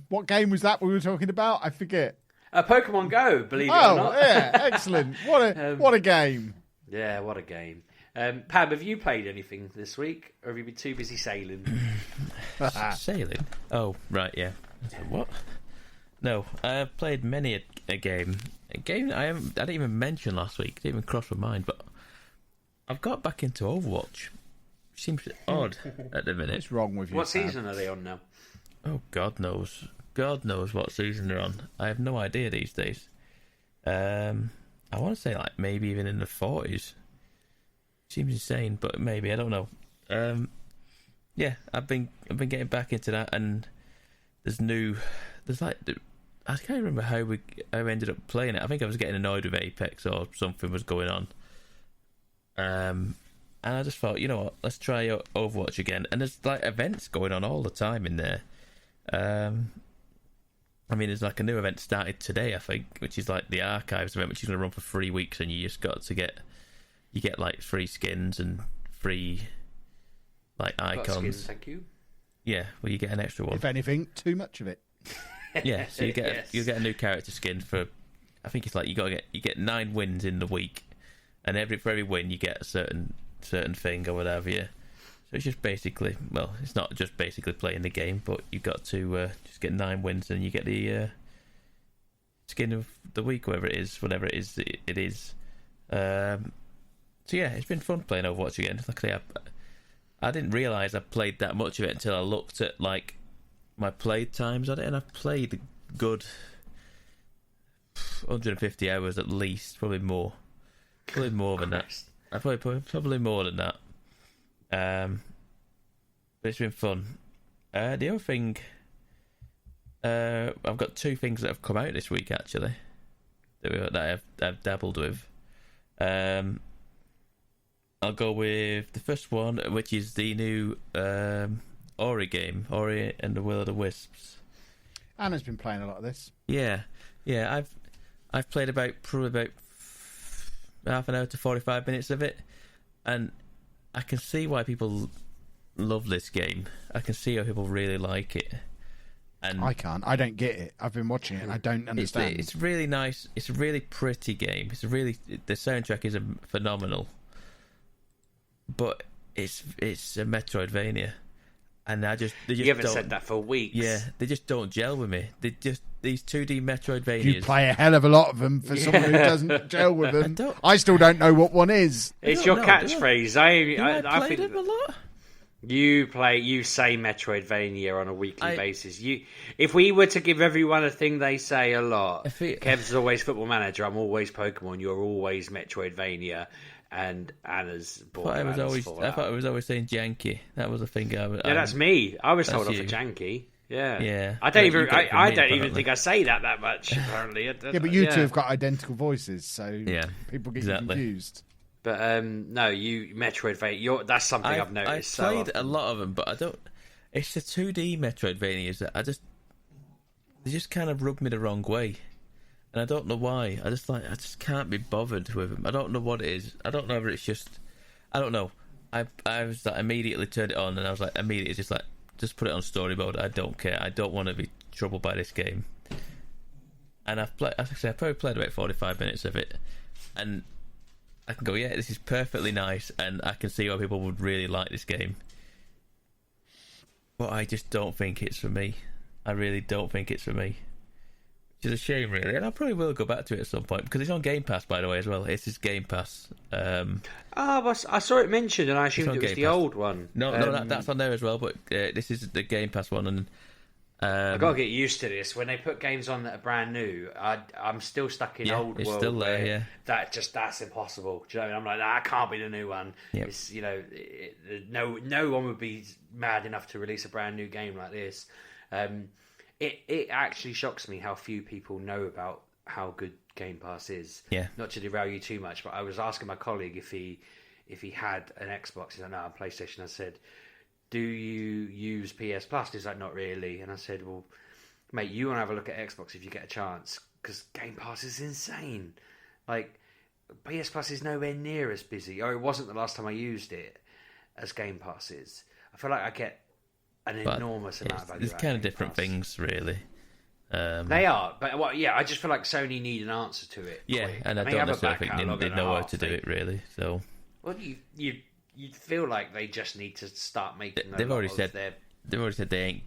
What game was that we were talking about? I forget. Pokemon Go, believe it or not. Oh, yeah, excellent. What a game. Yeah, what a game. Pam, have you played anything this week, or have you been too busy sailing? Sailing? Oh, right, yeah. What? No, I've played many a game. A game I didn't even mention last week. Didn't even cross my mind, but I've got back into Overwatch. Seems odd at the minute. What's wrong with you? What season are they on now? Oh, God knows. God knows what season they're on. I have no idea these days. I want to say like maybe even in the 40s. Seems insane, but maybe, I don't know. Yeah, I've been getting back into that, and there's like I can't remember how I ended up playing it. I think I was getting annoyed with Apex or something was going on. And I just thought, you know what, let's try Overwatch again. And there's like events going on all the time in there. I mean, there's like a new event started today, I think, which is like the Archives event, which is going to run for 3 weeks, and you just got to get like free skins and free like icons. Skins, thank you. Yeah, well, you get an extra one. If anything, too much of it. Yeah, so you get a new character skin for, I think it's like you get 9 wins in the week, and for every win you get a certain thing or whatever. Yeah, so it's just basically, well, it's not just basically playing the game, but you've got to just get 9 wins and you get the skin of the week, whatever it is. It is. So yeah, it's been fun playing Overwatch again. Luckily, I didn't realise I played that much of it until I looked at like my play times on it, and I've played a good 150 hours at least, probably more than that. I probably more than that. But it's been fun. The other thing, I've got 2 things that have come out this week actually that I've dabbled with. I'll go with the first one, which is the new Ori game, Ori and the Will of the Wisps. Anna's been playing a lot of this. Yeah. I've played probably about half an hour to 45 minutes of it, and I can see why people love this game. I can see how people really like it. And I can't. I don't get it. I've been watching it and I don't understand. It's really nice. It's a really pretty game. The soundtrack is phenomenal. But it's a Metroidvania, and they just you haven't said that for weeks. Yeah, they just don't gel with me. These 2D Metroidvanias. You play a hell of a lot of them for someone who doesn't gel with them. I still don't know what one is. It's your catchphrase. I think them a lot. You say Metroidvania on a weekly basis. If we were to give everyone a thing they say a lot, Kev's always Football Manager, I'm always Pokemon, you're always Metroidvania. And Anna's Borderlands. I thought I was always saying janky. That was a thing. That's me. I was told off for janky. Yeah. Yeah. I don't even think I say that much. Apparently. Yeah, but you two have got identical voices, so people get exactly confused. But no, you Metroidvania. That's something I've noticed. I've played a lot of them, but I don't. It's the 2D Metroidvanias that they just kind of rub me the wrong way. And I don't know why. I just can't be bothered with them. I don't know what it is. I don't know whether it's just. I don't know. I was like immediately turned it on, and I was like immediately just put it on story mode. I don't care. I don't want to be troubled by this game. And I've probably played about 45 minutes of it, and I can go, yeah, this is perfectly nice, and I can see why people would really like this game. But I just don't think it's for me. I really don't think it's for me. Which is a shame, really, and I probably will go back to it at some point because it's on Game Pass, by the way, as well. It's his Game Pass. I saw it mentioned, and I assumed it was the old one. No, that's on there as well. But this is the Game Pass one, and I gotta get used to this. When they put games on that are brand new, I'm still stuck in old it's world. Still there, yeah. That's impossible. Do you know what I mean? I'm like, that can't be the new one. Yep. It's no one would be mad enough to release a brand new game like this. It actually shocks me how few people know about how good Game Pass is. Yeah. Not to derail you too much, but I was asking my colleague if he had an Xbox. He said, no, I'm PlayStation. I said, do you use PS Plus? He's like, not really. And I said, well, mate, you want to have a look at Xbox if you get a chance, because Game Pass is insane. Like, PS Plus is nowhere near as busy, or it wasn't the last time I used it, as Game Pass is. I feel like I get an enormous amount of value. There's kind of different things, really. They are, but I just feel like Sony need an answer to it. Yeah, quick. and I don't necessarily think they know how to do it, really. So, well, you feel like they just need to start making. They've already said they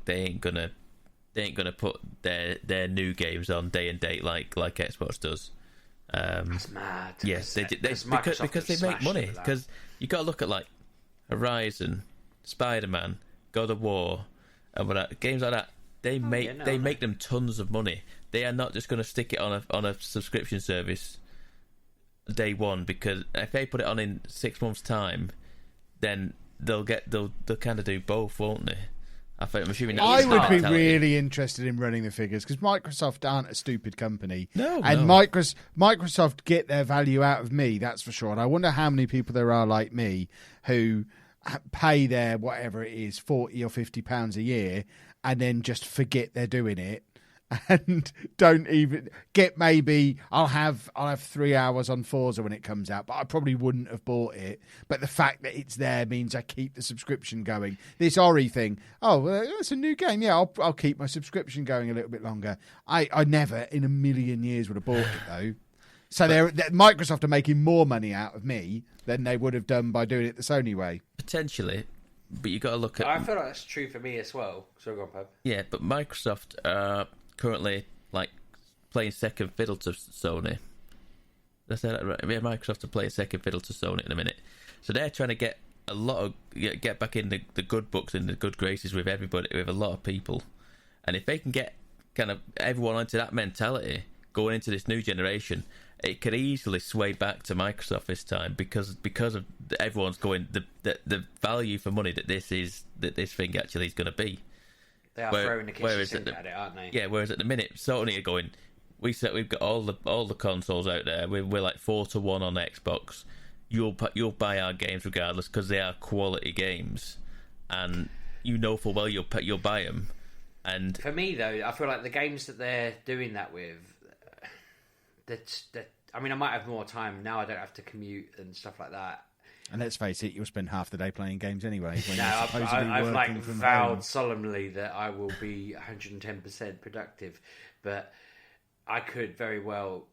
ain't gonna put their new games on day and date like Xbox does. That's mad. Yes, because they make money. Because you got to look at like Horizon, Spider-Man, God of War, and games like that. They make them tons of money. They are not just going to stick it on a subscription service day one, because if they put it on in 6 months' time, then they'll kind of do both, won't they? I'm assuming I that's would be mentality. really interested in running the figures because Microsoft aren't a stupid company. No, and no. Microsoft get their value out of me, that's for sure. And I wonder how many people there are like me who pay their whatever it is, £40 or £50 a year, and then just forget they're doing it. And don't even get. Maybe I'll have 3 hours on Forza when it comes out, but I probably wouldn't have bought it. But the fact that it's there means I keep the subscription going. This Ori thing, it's a new game. Yeah, I'll keep my subscription going a little bit longer. I never in a million years would have bought it though. So Microsoft are making more money out of me than they would have done by doing it the Sony way. Potentially, but you got to look at. I feel like that's true for me as well. So go on, Pab. Yeah, but Microsoft currently like playing second fiddle to Sony. Did I say that right? Yeah, Microsoft are playing second fiddle to Sony in a minute, so they're trying to get get back in the good books and the good graces with everybody, with a lot of people, and if they can get kind of everyone into that mentality going into this new generation, it could easily sway back to Microsoft this time because of everyone's going the value for money that this thing actually is going to be. They are throwing the kitchen sink at it, aren't they? Yeah, whereas at the minute, Sony are going, we've got all the consoles out there. We're like 4-1 on Xbox. You'll buy our games regardless because they are quality games, and you know full well you'll buy them. And for me though, I feel like the games that they're doing that with, I mean, I might have more time now. I don't have to commute and stuff like that. And let's face it, you'll spend half the day playing games anyway. When no, you're supposedly I've working from vowed home. solemnly that I will be 110% productive, but I could very well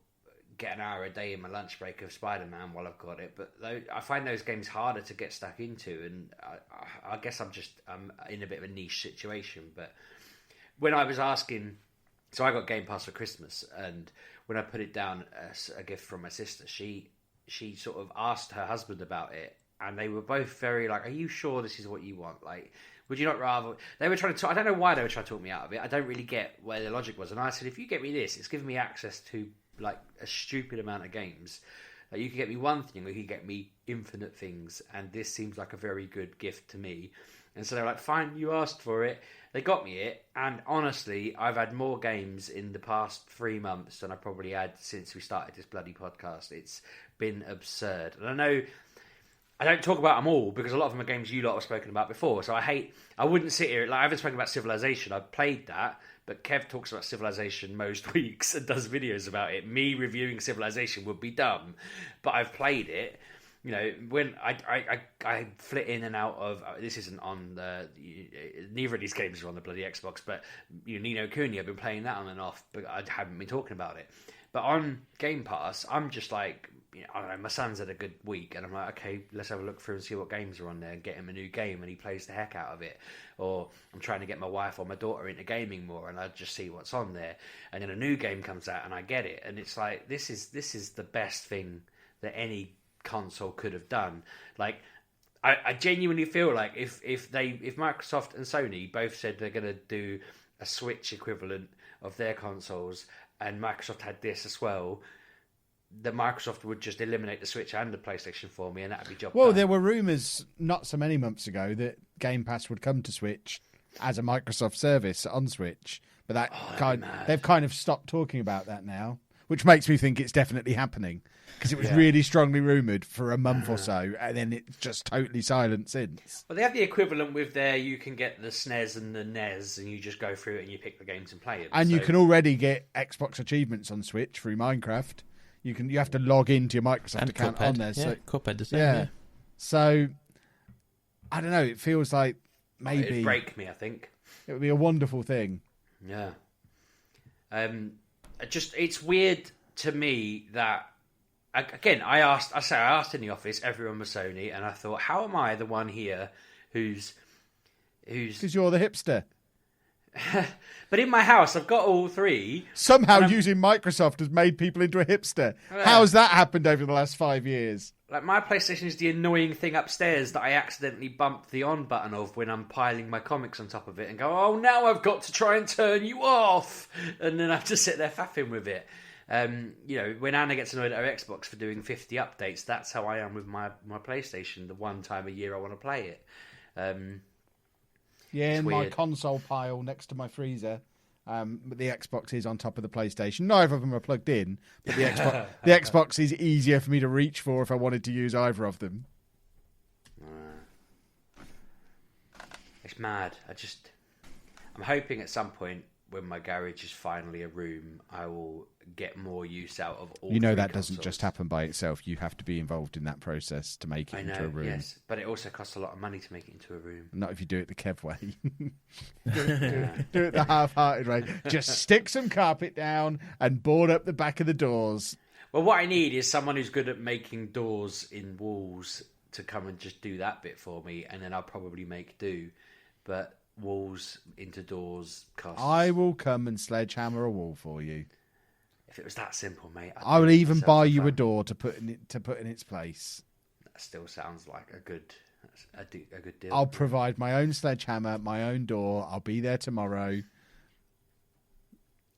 get an hour a day in my lunch break of Spider-Man while I've got it. But I find those games harder to get stuck into, and I guess I'm in a bit of a niche situation. But when I was asking, so I got Game Pass for Christmas, and when I put it down as a gift from my sister, she sort of asked her husband about it, and they were both very like, are you sure this is what you want? Like, would you not rather... They were trying to... I don't know why they were trying to talk me out of it. I don't really get where the logic was. And I said, if you get me this, it's giving me access to, like, a stupid amount of games. Like, you could get me one thing, or you could get me infinite things, and this seems like a very good gift to me. And so they were like, fine, you asked for it. They got me it, and honestly, I've had more games in the past 3 months than I probably had since we started this bloody podcast. It's been absurd. And I know I don't talk about them all because a lot of them are games you lot have spoken about before. So I wouldn't sit here, like I haven't spoken about Civilization. I've played that, but Kev talks about Civilization most weeks and does videos about it. Me reviewing Civilization would be dumb, but I've played it. You know, when I flit in and out of this isn't on the neither of these games are on the bloody Xbox, but you know, Ni no Kuni, I've been playing that on and off, but I haven't been talking about it. But on Game Pass, I'm just like, you know, I don't know, my son's had a good week, and I'm like, okay, let's have a look through and see what games are on there and get him a new game, and he plays the heck out of it. Or I'm trying to get my wife or my daughter into gaming more, and I just see what's on there, and then a new game comes out and I get it, and it's like this is the best thing that any console could have done. Like, I genuinely feel like if Microsoft and Sony both said they're going to do a Switch equivalent of their consoles, and Microsoft had this as well, that Microsoft would just eliminate the Switch and the PlayStation for me, and that'd be job done. Well, there were rumours not so many months ago that Game Pass would come to Switch as a Microsoft service on Switch, but they've kind of stopped talking about that now, which makes me think it's definitely happening, because it was really strongly rumoured for a month or so, and then it's just totally silent since. Well, they have the equivalent with you can get the SNES and the NES, and you just go through it and you pick the games and play them. And you can already get Xbox achievements on Switch through Minecraft. You have to log into your Microsoft and account Cuphead. on there. So Cuphead the same. yeah. So I don't know. It feels like maybe it'd break me. I think it would be a wonderful thing. Yeah. It's weird to me that again I asked in the office. Everyone was Sony, and I thought, how am I the one here who's because you're the hipster. But in my house, I've got all three. Somehow using Microsoft has made people into a hipster. How has that happened over the last 5 years? Like, my PlayStation is the annoying thing upstairs that I accidentally bump the on button of when I'm piling my comics on top of it and go, oh, now I've got to try and turn you off. And then I have to sit there faffing with it. You know, when Anna gets annoyed at her Xbox for doing 50 updates, that's how I am with my PlayStation. The one time a year I want to play it. Yeah, It's in my weird. console pile next to my freezer. But the Xbox is on top of the PlayStation. Neither of them are plugged in, but the Xbox is easier for me to reach for if I wanted to use either of them. It's mad. I'm hoping at some point when my garage is finally a room, I will get more use out of all. You know three that consoles. doesn't just happen by itself. You have to be involved in that process to make it into a room. Yes, but it also costs a lot of money to make it into a room. Not if you do it the Kev way. do it the half-hearted way. Just stick some carpet down and board up the back of the doors. Well, what I need is someone who's good at making doors in walls to come and just do that bit for me, and then I'll probably make do. But walls into doors cost. I will come and sledgehammer a wall for you. If it was that simple, mate, I will even buy you a door to put in its place. That still sounds like a good deal. I'll provide my own sledgehammer, my own door. I'll be there tomorrow. It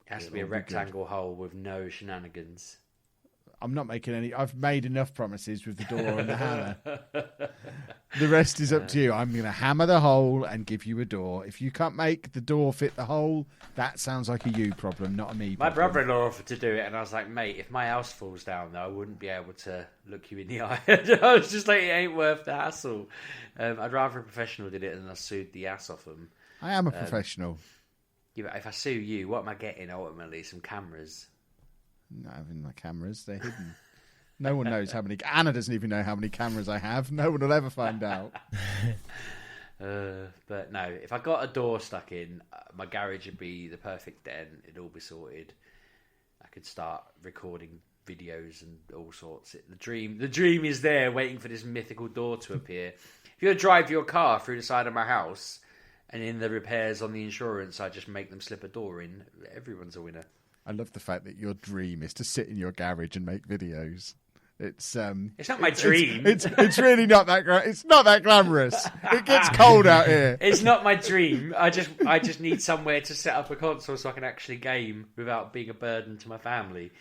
has to be a rectangle hole with no shenanigans. I'm not making any. I've made enough promises with the door and the hammer. The rest is up to you. I'm going to hammer the hole and give you a door. If you can't make the door fit the hole, that sounds like a you problem, not a me My problem. brother-in-law offered to do it, and I was like, mate, if my house falls down, though, I wouldn't be able to look you in the eye. I was just like, it ain't worth the hassle. I'd rather a professional did it than I sued the ass off them. I am a professional. Yeah, but if I sue you, what am I getting ultimately? Some cameras. Not having my cameras, they're hidden. No one knows how many. Anna doesn't even know how many cameras I have. No one will ever find out. But no, if I got a door stuck in, my garage would be the perfect den. It'd all be sorted. I could start recording videos and all sorts. The dream is there, waiting for this mythical door to appear. If you drive your car through the side of my house, and in the repairs on the insurance, I just make them slip a door in. Everyone's a winner. I love the fact that your dream is to sit in your garage and make videos. It's not my dream. It's really not that. It's not that glamorous. It gets cold out here. It's not my dream. I just need somewhere to set up a console so I can actually game without being a burden to my family.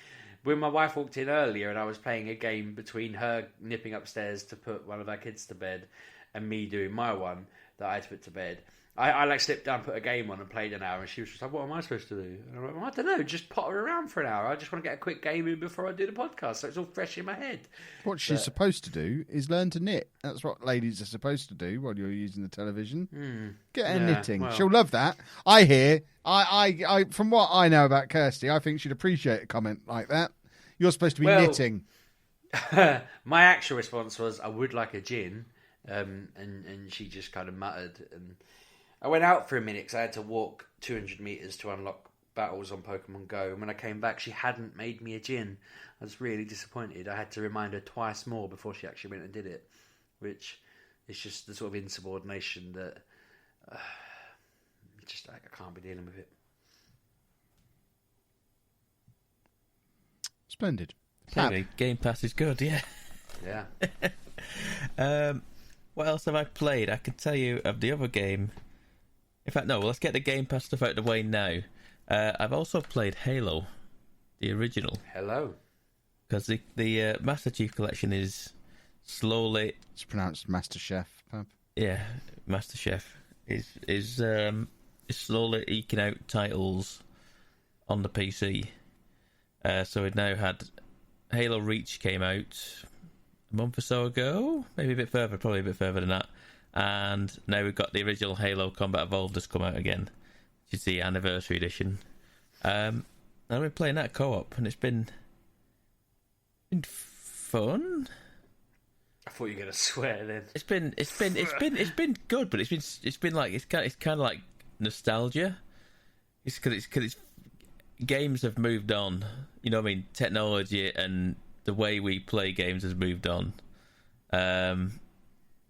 When my wife walked in earlier and I was playing a game between her nipping upstairs to put one of our kids to bed and me doing my one that I had to put to bed, I like slipped down, put a game on and played an hour, and she was just like, what am I supposed to do? And I'm like, well, I don't know, just potter around for an hour. I just want to get a quick game in before I do the podcast, so it's all fresh in my head. What she's supposed to do is learn to knit. That's what ladies are supposed to do while you're using the television. Get her knitting. Well. She'll love that. I hear. I from what I know about Kirsty, I think she'd appreciate a comment like that. You're supposed to be knitting. My actual response was, I would like a gin, and she just kind of muttered, and I went out for a minute because I had to walk 200 metres to unlock battles on Pokemon Go. And when I came back, she hadn't made me a gin. I was really disappointed. I had to remind her twice more before she actually went and did it. Which is just the sort of insubordination that... I can't be dealing with it. Splendid. Maybe Game Pass is good, yeah. Yeah. What else have I played? I can tell you of the other game... In fact, no, let's get the Game Pass stuff out of the way now. I've also played Halo, the original. Hello. Because the Master Chief Collection is slowly... It's pronounced Master Chef, Pab. Yeah, Master Chef is slowly eking out titles on the PC. So we've now had... Halo Reach came out a month or so ago, maybe a bit further, probably a bit further than that. And now we've got the original Halo Combat Evolved has come out again, which is the anniversary edition. And I've been playing that co-op, and it's been fun. I thought you were gonna swear then. It's been good, but it's kind of like nostalgia. It's because games have moved on. You know what I mean? Technology and the way we play games has moved on.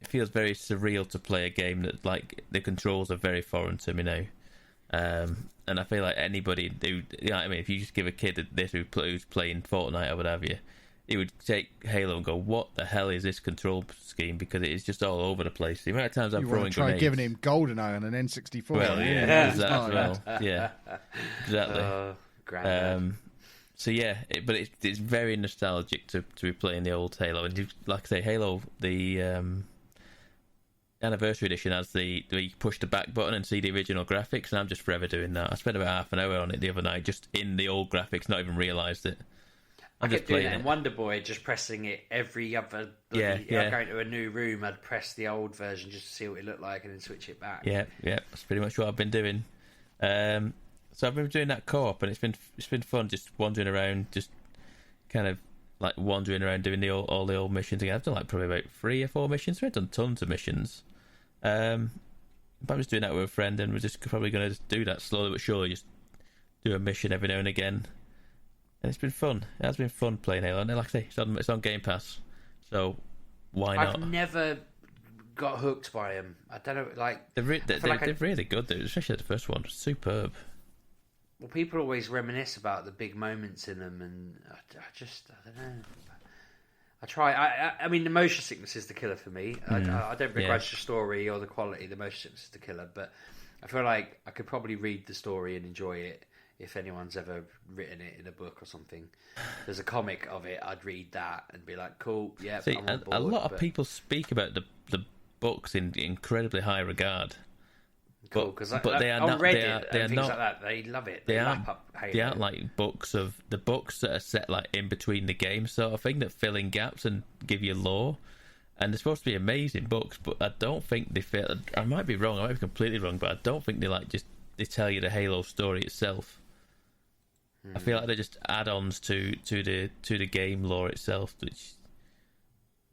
It feels very surreal to play a game that, like, the controls are very foreign to me now. And I feel like anybody who, you know what I mean, if you just give a kid this who's playing Fortnite or what have you, he would take Halo and go, what the hell is this control scheme? Because it is just all over the place. The amount of times I'm throwing try grenades. giving him GoldenEye on an N64. Well, yeah, there's that as well. Yeah, exactly. So yeah, but it's very nostalgic to be playing the old Halo. And like I say, Halo, the Anniversary Edition has the you push the back button and see the original graphics, and I'm just forever doing that. I spent about half an hour on it the other night, just in the old graphics, not even realised it. I kept doing that in Wonder Boy, just pressing it every other... I'd go into a new room, I'd press the old version just to see what it looked like and then switch it back. Yeah, that's pretty much what I've been doing. So I've been doing that co-op, and it's been fun just wandering around, just kind of like wandering around doing all the old missions again. I've done like probably about 3 or 4 missions. We've done tons of missions. But I'm just doing that with a friend, and we're just probably going to do that slowly but surely, just do a mission every now and again. And it's been fun. It has been fun playing Halo. And like I say, it's on Game Pass, so why not? I've never got hooked by them. I don't know, like... They're really good, though, especially the first one. Superb. Well, people always reminisce about the big moments in them, and I don't know. I try. I mean, the motion sickness is the killer for me. I don't begrudge the story or the quality. The motion sickness is the killer, but I feel like I could probably read the story and enjoy it if anyone's ever written it in a book or something. There's a comic of it. I'd read that and be like, cool, yeah. See, I'm on board, a lot of people speak about the books in incredibly high regard. Cool, because but they are on not. Reddit They are and things not, like that. They love it. They lap up Halo. They aren't like books that are set like in between the games sort of thing, that fill in gaps and give you lore. And they're supposed to be amazing books, but I don't think they fit. I might be wrong. I might be completely wrong, but I don't think they tell you the Halo story itself. I feel like they're just add-ons to the game lore itself,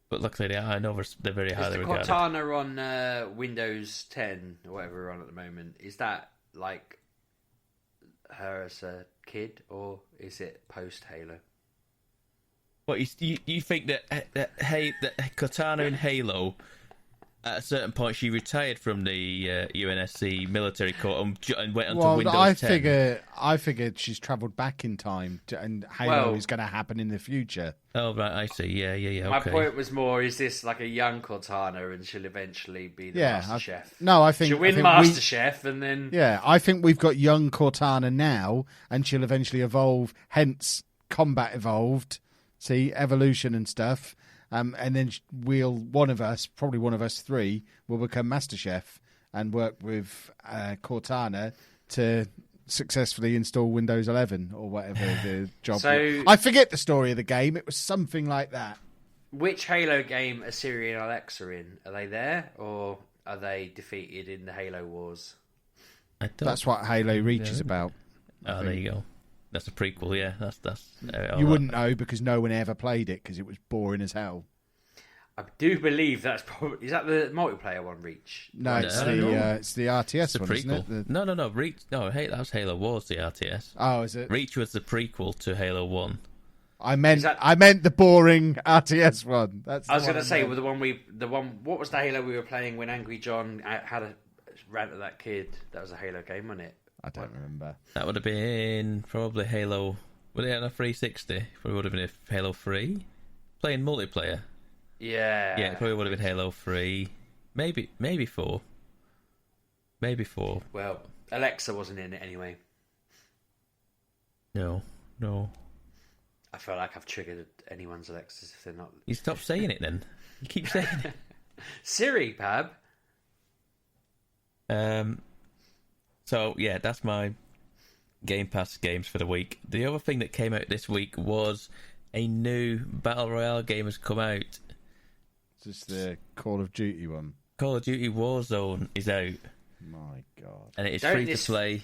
but luckily I know they're very highly regarded. Is the Cortana on Windows 10 or whatever we're on at the moment, is that like her as a kid, or is it post Halo? What you think that Cortana in Halo, at a certain point she retired from the UNSC military corps and went on to Windows 10? I figured she's travelled back in time, and Halo is going to happen in the future. Oh, right, I see. Yeah. Okay. My point was more, is this like a young Cortana and she'll eventually be the Master Chef? No, I think... She'll win Master Chef and then... Yeah, I think we've got young Cortana now, and she'll eventually evolve, hence Combat Evolved, see, evolution and stuff. And then one of us 3, will become Master Chef and work with Cortana to successfully install Windows 11 or whatever the job was. I forget the story of the game. It was something like that. Which Halo game are Siri and Alexa in? Are they there, or are they defeated in the Halo Wars? That's what Halo Reach is about. Oh, there you go. That's a prequel, yeah. That's. You wouldn't know because no one ever played it because it was boring as hell. I do believe that's probably... Is that the multiplayer one, Reach? No, it's the RTS one, prequel. isn't it? No, Reach... No, that was Halo Wars, the RTS. Oh, is it? Reach was the prequel to Halo 1. I meant the boring RTS one. I was going to say, the one... What was the Halo we were playing when Angry John had a rant at that kid? That was a Halo game, wasn't it? I don't remember. That would have been probably Halo... Would it have a 360? Probably would have been Halo 3. Playing multiplayer. Yeah. Yeah, it probably would have been Halo 3. Maybe 4. Maybe 4. Well, Alexa wasn't in it anyway. No. I feel like I've triggered anyone's Alexas if they're not... You stop saying it then. You keep saying it. Siri, Pab. So, yeah, that's my Game Pass games for the week. The other thing that came out this week was a new Battle Royale game has come out. Is this the Call of Duty one? Call of Duty Warzone is out. My God. And it is free to play.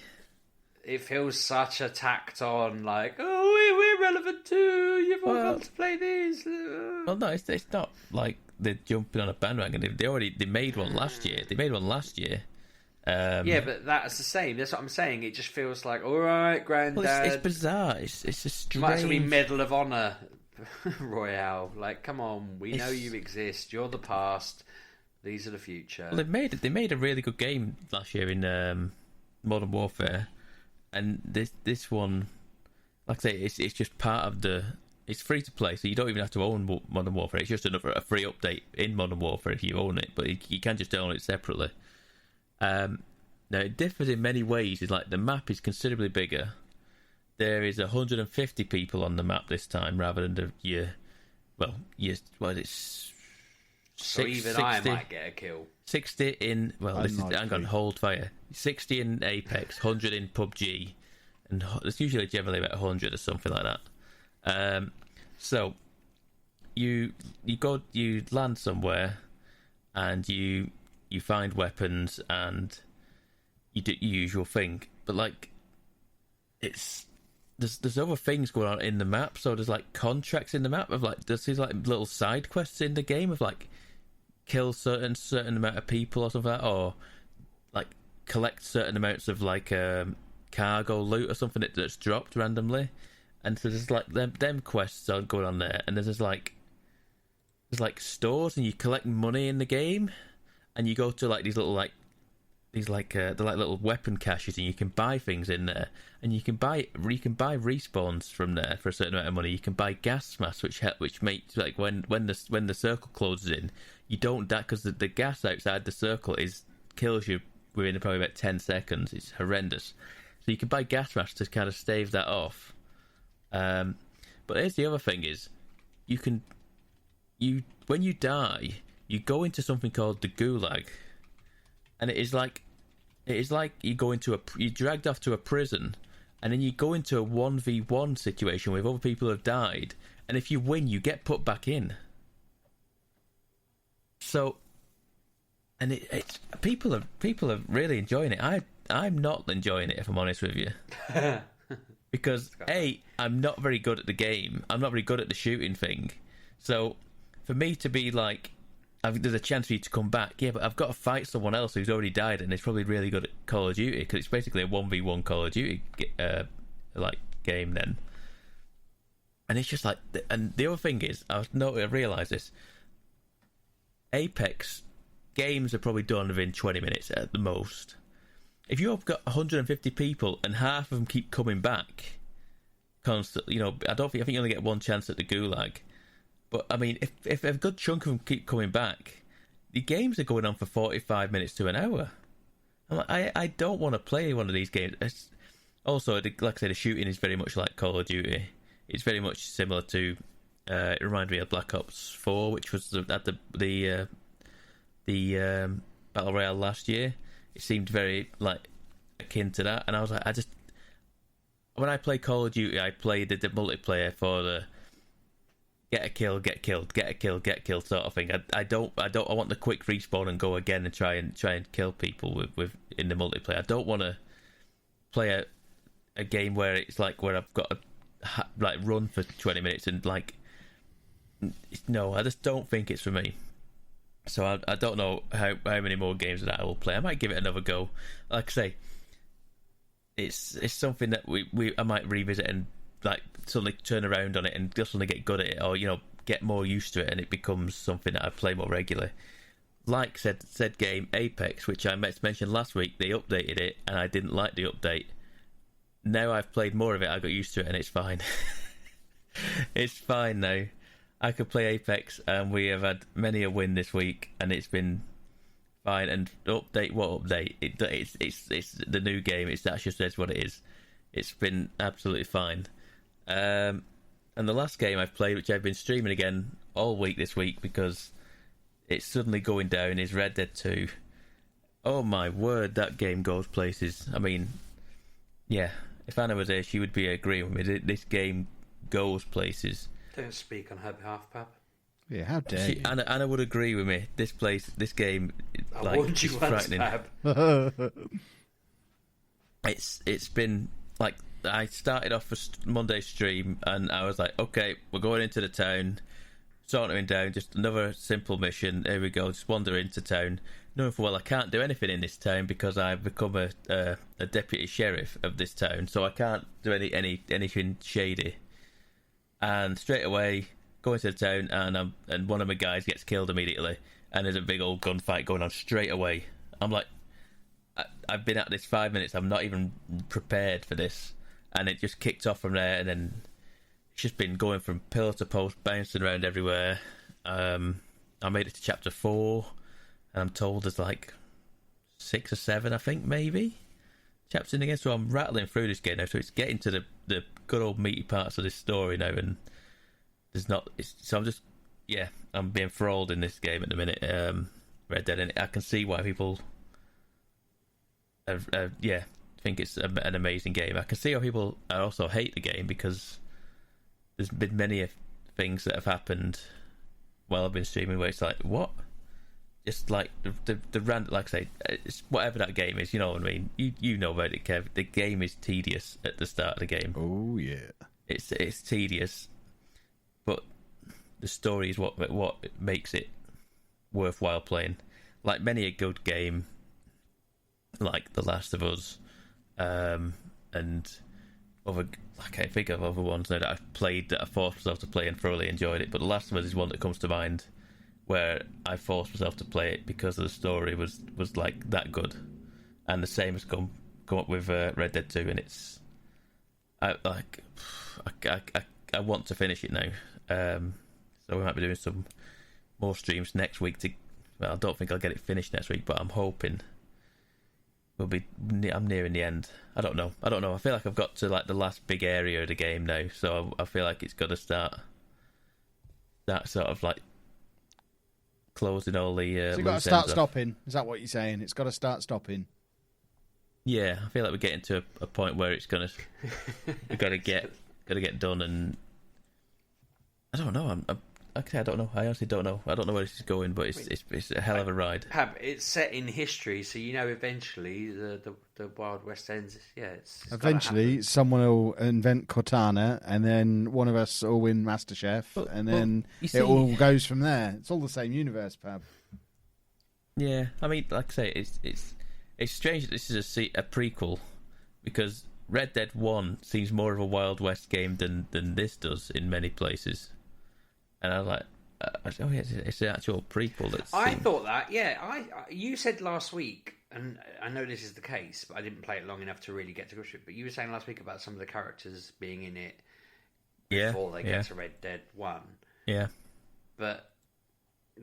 It feels such a tacked on, like, oh, we're relevant too. You've all got to play these. Well, no, it's not like they're jumping on a bandwagon. They made one last year. Yeah, but that's the same. That's what I'm saying. It just feels like, all right, Grandad. Well, it's bizarre. It's a strange... Might as well be Medal of Honor Royale. Like, come on, we know you exist. You're the past. These are the future. Well, they made a really good game last year in Modern Warfare, and this one, like I say, it's just part of the. It's free to play, so you don't even have to own Modern Warfare. It's just a free update in Modern Warfare if you own it, but you can just own it separately. Now it differs in many ways. It's like the map is considerably bigger. There is 150 people on the map this time, rather than it's So even 60, I might get a kill. 60 in... Well, hang on, hold fire. 60 in Apex, 100 in PUBG, and it's usually generally about 100 or something like that. So, you land somewhere, and you find weapons, and you do your usual thing. But, like, there's other things going on in the map, so there's, like, contracts in the map of, like, there's these, like, little side quests in the game of, like, kill certain amount of people or something like that, or like collect certain amounts of like cargo loot or something that's dropped randomly. And so there's like them quests are going on there, and there's like stores, and you collect money in the game, and you go to like these little they're like little weapon caches, and you can buy things in there, and you can buy respawns from there for a certain amount of money. You can buy gas masks, which makes like when the circle closes in, you don't die, because the gas outside the circle kills you within probably about 10 seconds. It's horrendous. So you can buy gas masks to kind of stave that off. But here's the other thing: is when you die, you go into something called the gulag. And it is like you go into you're dragged off to a prison, and then you go into a 1v1 situation with other people who have died, and if you win, you get put back in. So, and it's people are really enjoying it. I'm not enjoying it, if I'm honest with you, because I'm not very good at the game. I'm not very good at the shooting thing. So, for me to be like, there's a chance for you to come back. Yeah, but I've got to fight someone else who's already died, and is probably really good at Call of Duty, because it's basically a 1v1 Call of Duty like game then. And it's just like, and the other thing is, I realised this. Apex games are probably done within 20 minutes at the most. If you've got 150 people and half of them keep coming back constantly, I think you only get one chance at the gulag. But, I mean, if a good chunk of them keep coming back, the games are going on for 45 minutes to an hour. I'm like, I don't want to play one of these games. Also, like I said, the shooting is very much like Call of Duty. It's very much similar to... it reminded me of Black Ops 4, which was at the Battle Royale last year. It seemed very, like, akin to that. And I was like, when I play Call of Duty, I play the multiplayer for the... get a kill, get killed, get a kill, get killed sort of thing. I want the quick respawn and go again and try and kill people with in the multiplayer. I don't want to play a game where it's like where I've got to like run for 20 minutes and like, no, I just don't think it's for me. So I don't know how many more games of that I will play. I might give it another go. Like I say, it's something that I might revisit and like suddenly turn around on it and just suddenly get good at it, or get more used to it, and it becomes something that I play more regularly. Like said game Apex, which I mentioned last week, they updated it and I didn't like the update. Now I've played more of it, I got used to it, and it's fine. It's fine now. I could play Apex, and we have had many a win this week, and it's been fine. And update? It's the new game. That just says what it is. It's been absolutely fine. And the last game I've played, which I've been streaming again all week this week because it's suddenly going down, is Red Dead 2. Oh my word, that game goes places. I mean, yeah, if Anna was there, she would be agreeing with me. This game goes places. Don't speak on her behalf, Pab. Yeah, how dare you? Anna would agree with me. This game, I warned you once, frightening. Pab. It's been like, I started off a Monday stream and I was like, okay, we're going into the town, sauntering down, just another simple mission. Here we go, just wander into town. Knowing for well I can't do anything in this town because I've become a deputy sheriff of this town, so I can't do anything shady. And straight away, go into the town and one of my guys gets killed immediately, and there's a big old gunfight going on straight away. I'm like, I've been at this 5 minutes, I'm not even prepared for this. And it just kicked off from there, and then it's just been going from pillar to post, bouncing around everywhere. I made it to chapter 4, and I'm told there's like 6 or 7, I think, maybe, chapters in again. So I'm rattling through this game now, so it's getting to the good old meaty parts of this story now, and there's not... so I'm just... Yeah, I'm being enthralled in this game at the minute. Red Dead, and I can see why people, think it's an amazing game. I can see how people also hate the game because there's been many things that have happened while I've been streaming where it's like, what? Just like the random, like I say, it's whatever that game is. You know what I mean? You know about it, Kev. The game is tedious at the start of the game. Oh yeah, it's tedious, but the story is what makes it worthwhile playing. Like many a good game, like The Last of Us, and other, I can't think of other ones now that I've played that I forced myself to play and thoroughly enjoyed it. But The Last of Us is one that comes to mind where I forced myself to play it because the story was like that good. And the same has come up with Red Dead 2, and it's I want to finish it now. So we might be doing some more streams next week. I don't think I'll get it finished next week, but I'm hoping I'm nearing the end. I don't know. I feel like I've got to like the last big area of the game now, so I feel like it's got to start that sort of like closing all the. So you've got to start stopping. Is that what you're saying? It's got to start stopping. Yeah, I feel like we're getting to a point where it's gonna. We've got to get done, and I don't know. I don't know. I honestly don't know. I don't know where this is going, but it's a hell of a ride. It's set in history, so you know eventually the Wild West ends. Yeah, it's eventually someone will invent Cortana, and then one of us will win MasterChef, and then it all goes from there. It's all the same universe, Pab. Yeah, I mean, like I say, it's strange that this is a prequel because Red Dead 1 seems more of a Wild West game than this does in many places. And I was like, it's an actual prequel. I thought that, yeah. You said last week, and I know this is the case, but I didn't play it long enough to really get to grips with it. But you were saying last week about some of the characters being in it before they get to Red Dead 1. Yeah. But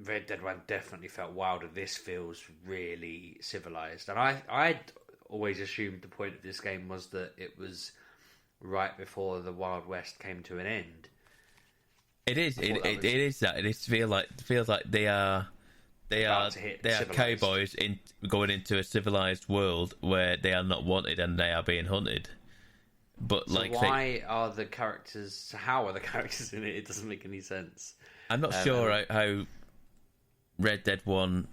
Red Dead 1 definitely felt wilder. This feels really civilized. And I'd always assumed the point of this game was that it was right before the Wild West came to an end. It is. It is that. It feels like they are cowboys going into a civilized world where they are not wanted and they are being hunted. But so are the characters? How are the characters in it? It doesn't make any sense. I'm not sure how Red Dead 1.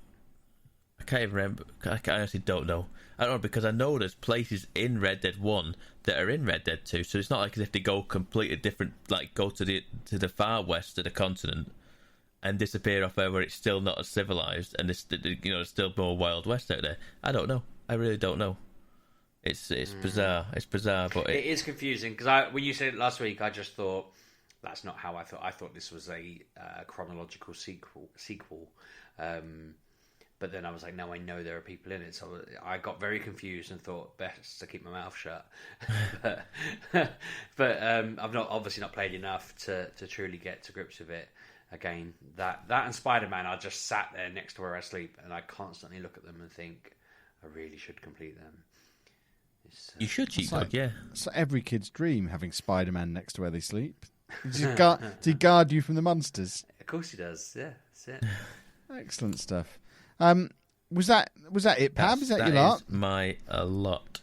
I can't even remember. I honestly don't know. I don't know because I know there's places in Red Dead 1 that are in Red Dead 2, so it's not like as if they go completely different, like go to the far west of the continent and disappear off there where it's still not as civilized and there's still more Wild West out there. I don't know. I really don't know. It's bizarre. It's bizarre, but it is confusing because when you said it last week, I just thought that's not how I thought. I thought this was a chronological sequel. But then I was like, no, I know there are people in it. So I got very confused and thought best to keep my mouth shut. but I've obviously not played enough to truly get to grips with it. Again, that and Spider-Man, I just sat there next to where I sleep and I constantly look at them and think, I really should complete them. You should, Sheepdog, yeah. It's every kid's dream, having Spider-Man next to where they sleep. Does he guard you from the monsters? Of course he does, yeah, that's it. Excellent stuff. Was that it, Pab? Is that your lot? That is my lot.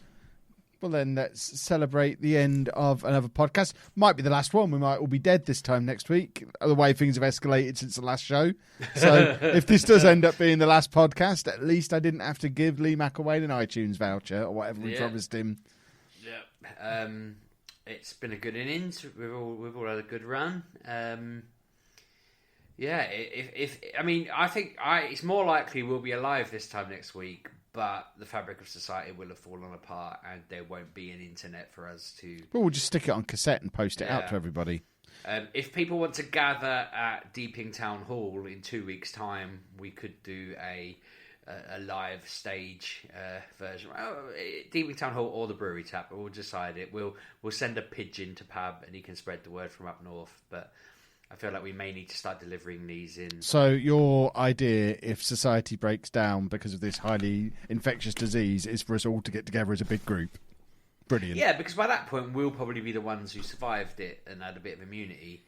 Well, then let's celebrate the end of another podcast. Might be the last one. We might all be dead this time next week. The way things have escalated since the last show. So if this does end up being the last podcast, at least I didn't have to give Lee McElwain an iTunes voucher or whatever we promised him. Yeah. It's been a good innings. We've all had a good run. Yeah, I think it's more likely we'll be alive this time next week, but the fabric of society will have fallen apart and there won't be an internet for us to... Well, we'll just stick it on cassette and post it out to everybody. If people want to gather at Deeping Town Hall in 2 weeks' time, we could do a live stage version. Deeping Town Hall or the Brewery Tap, we'll decide it. We'll send a pigeon to Pab and he can spread the word from up north, but... I feel like we may need to start delivering these in. So your idea, if society breaks down because of this highly infectious disease, is for us all to get together as a big group. Brilliant. Yeah, because by that point we'll probably be the ones who survived it and had a bit of immunity.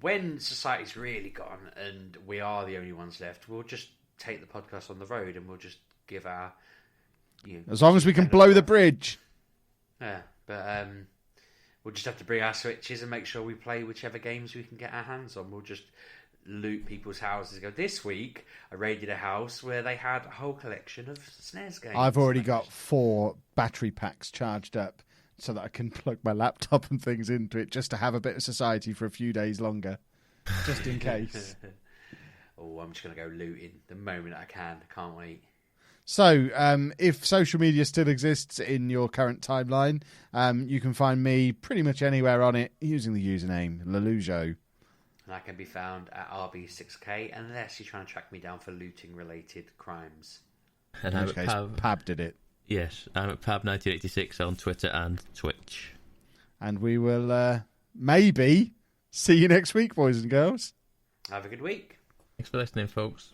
When society's really gone and we are the only ones left, we'll just take the podcast on the road and we'll just give our... as long as we can blow the bridge. Yeah, but we'll just have to bring our Switches and make sure we play whichever games we can get our hands on. We'll just loot people's houses. Go, this week, I raided a house where they had a whole collection of SNES games. I've already got 4 battery packs charged up so that I can plug my laptop and things into it just to have a bit of society for a few days longer, just in case. Oh, I'm just going to go looting the moment I can. I can't wait. So, if social media still exists in your current timeline, you can find me pretty much anywhere on it using the username Lelujo. And I can be found at RB6K unless you're trying to track me down for looting-related crimes. And In which case, Pab did it. Yes, I'm at Pab1986 on Twitter and Twitch. And we will maybe see you next week, boys and girls. Have a good week. Thanks for listening, folks.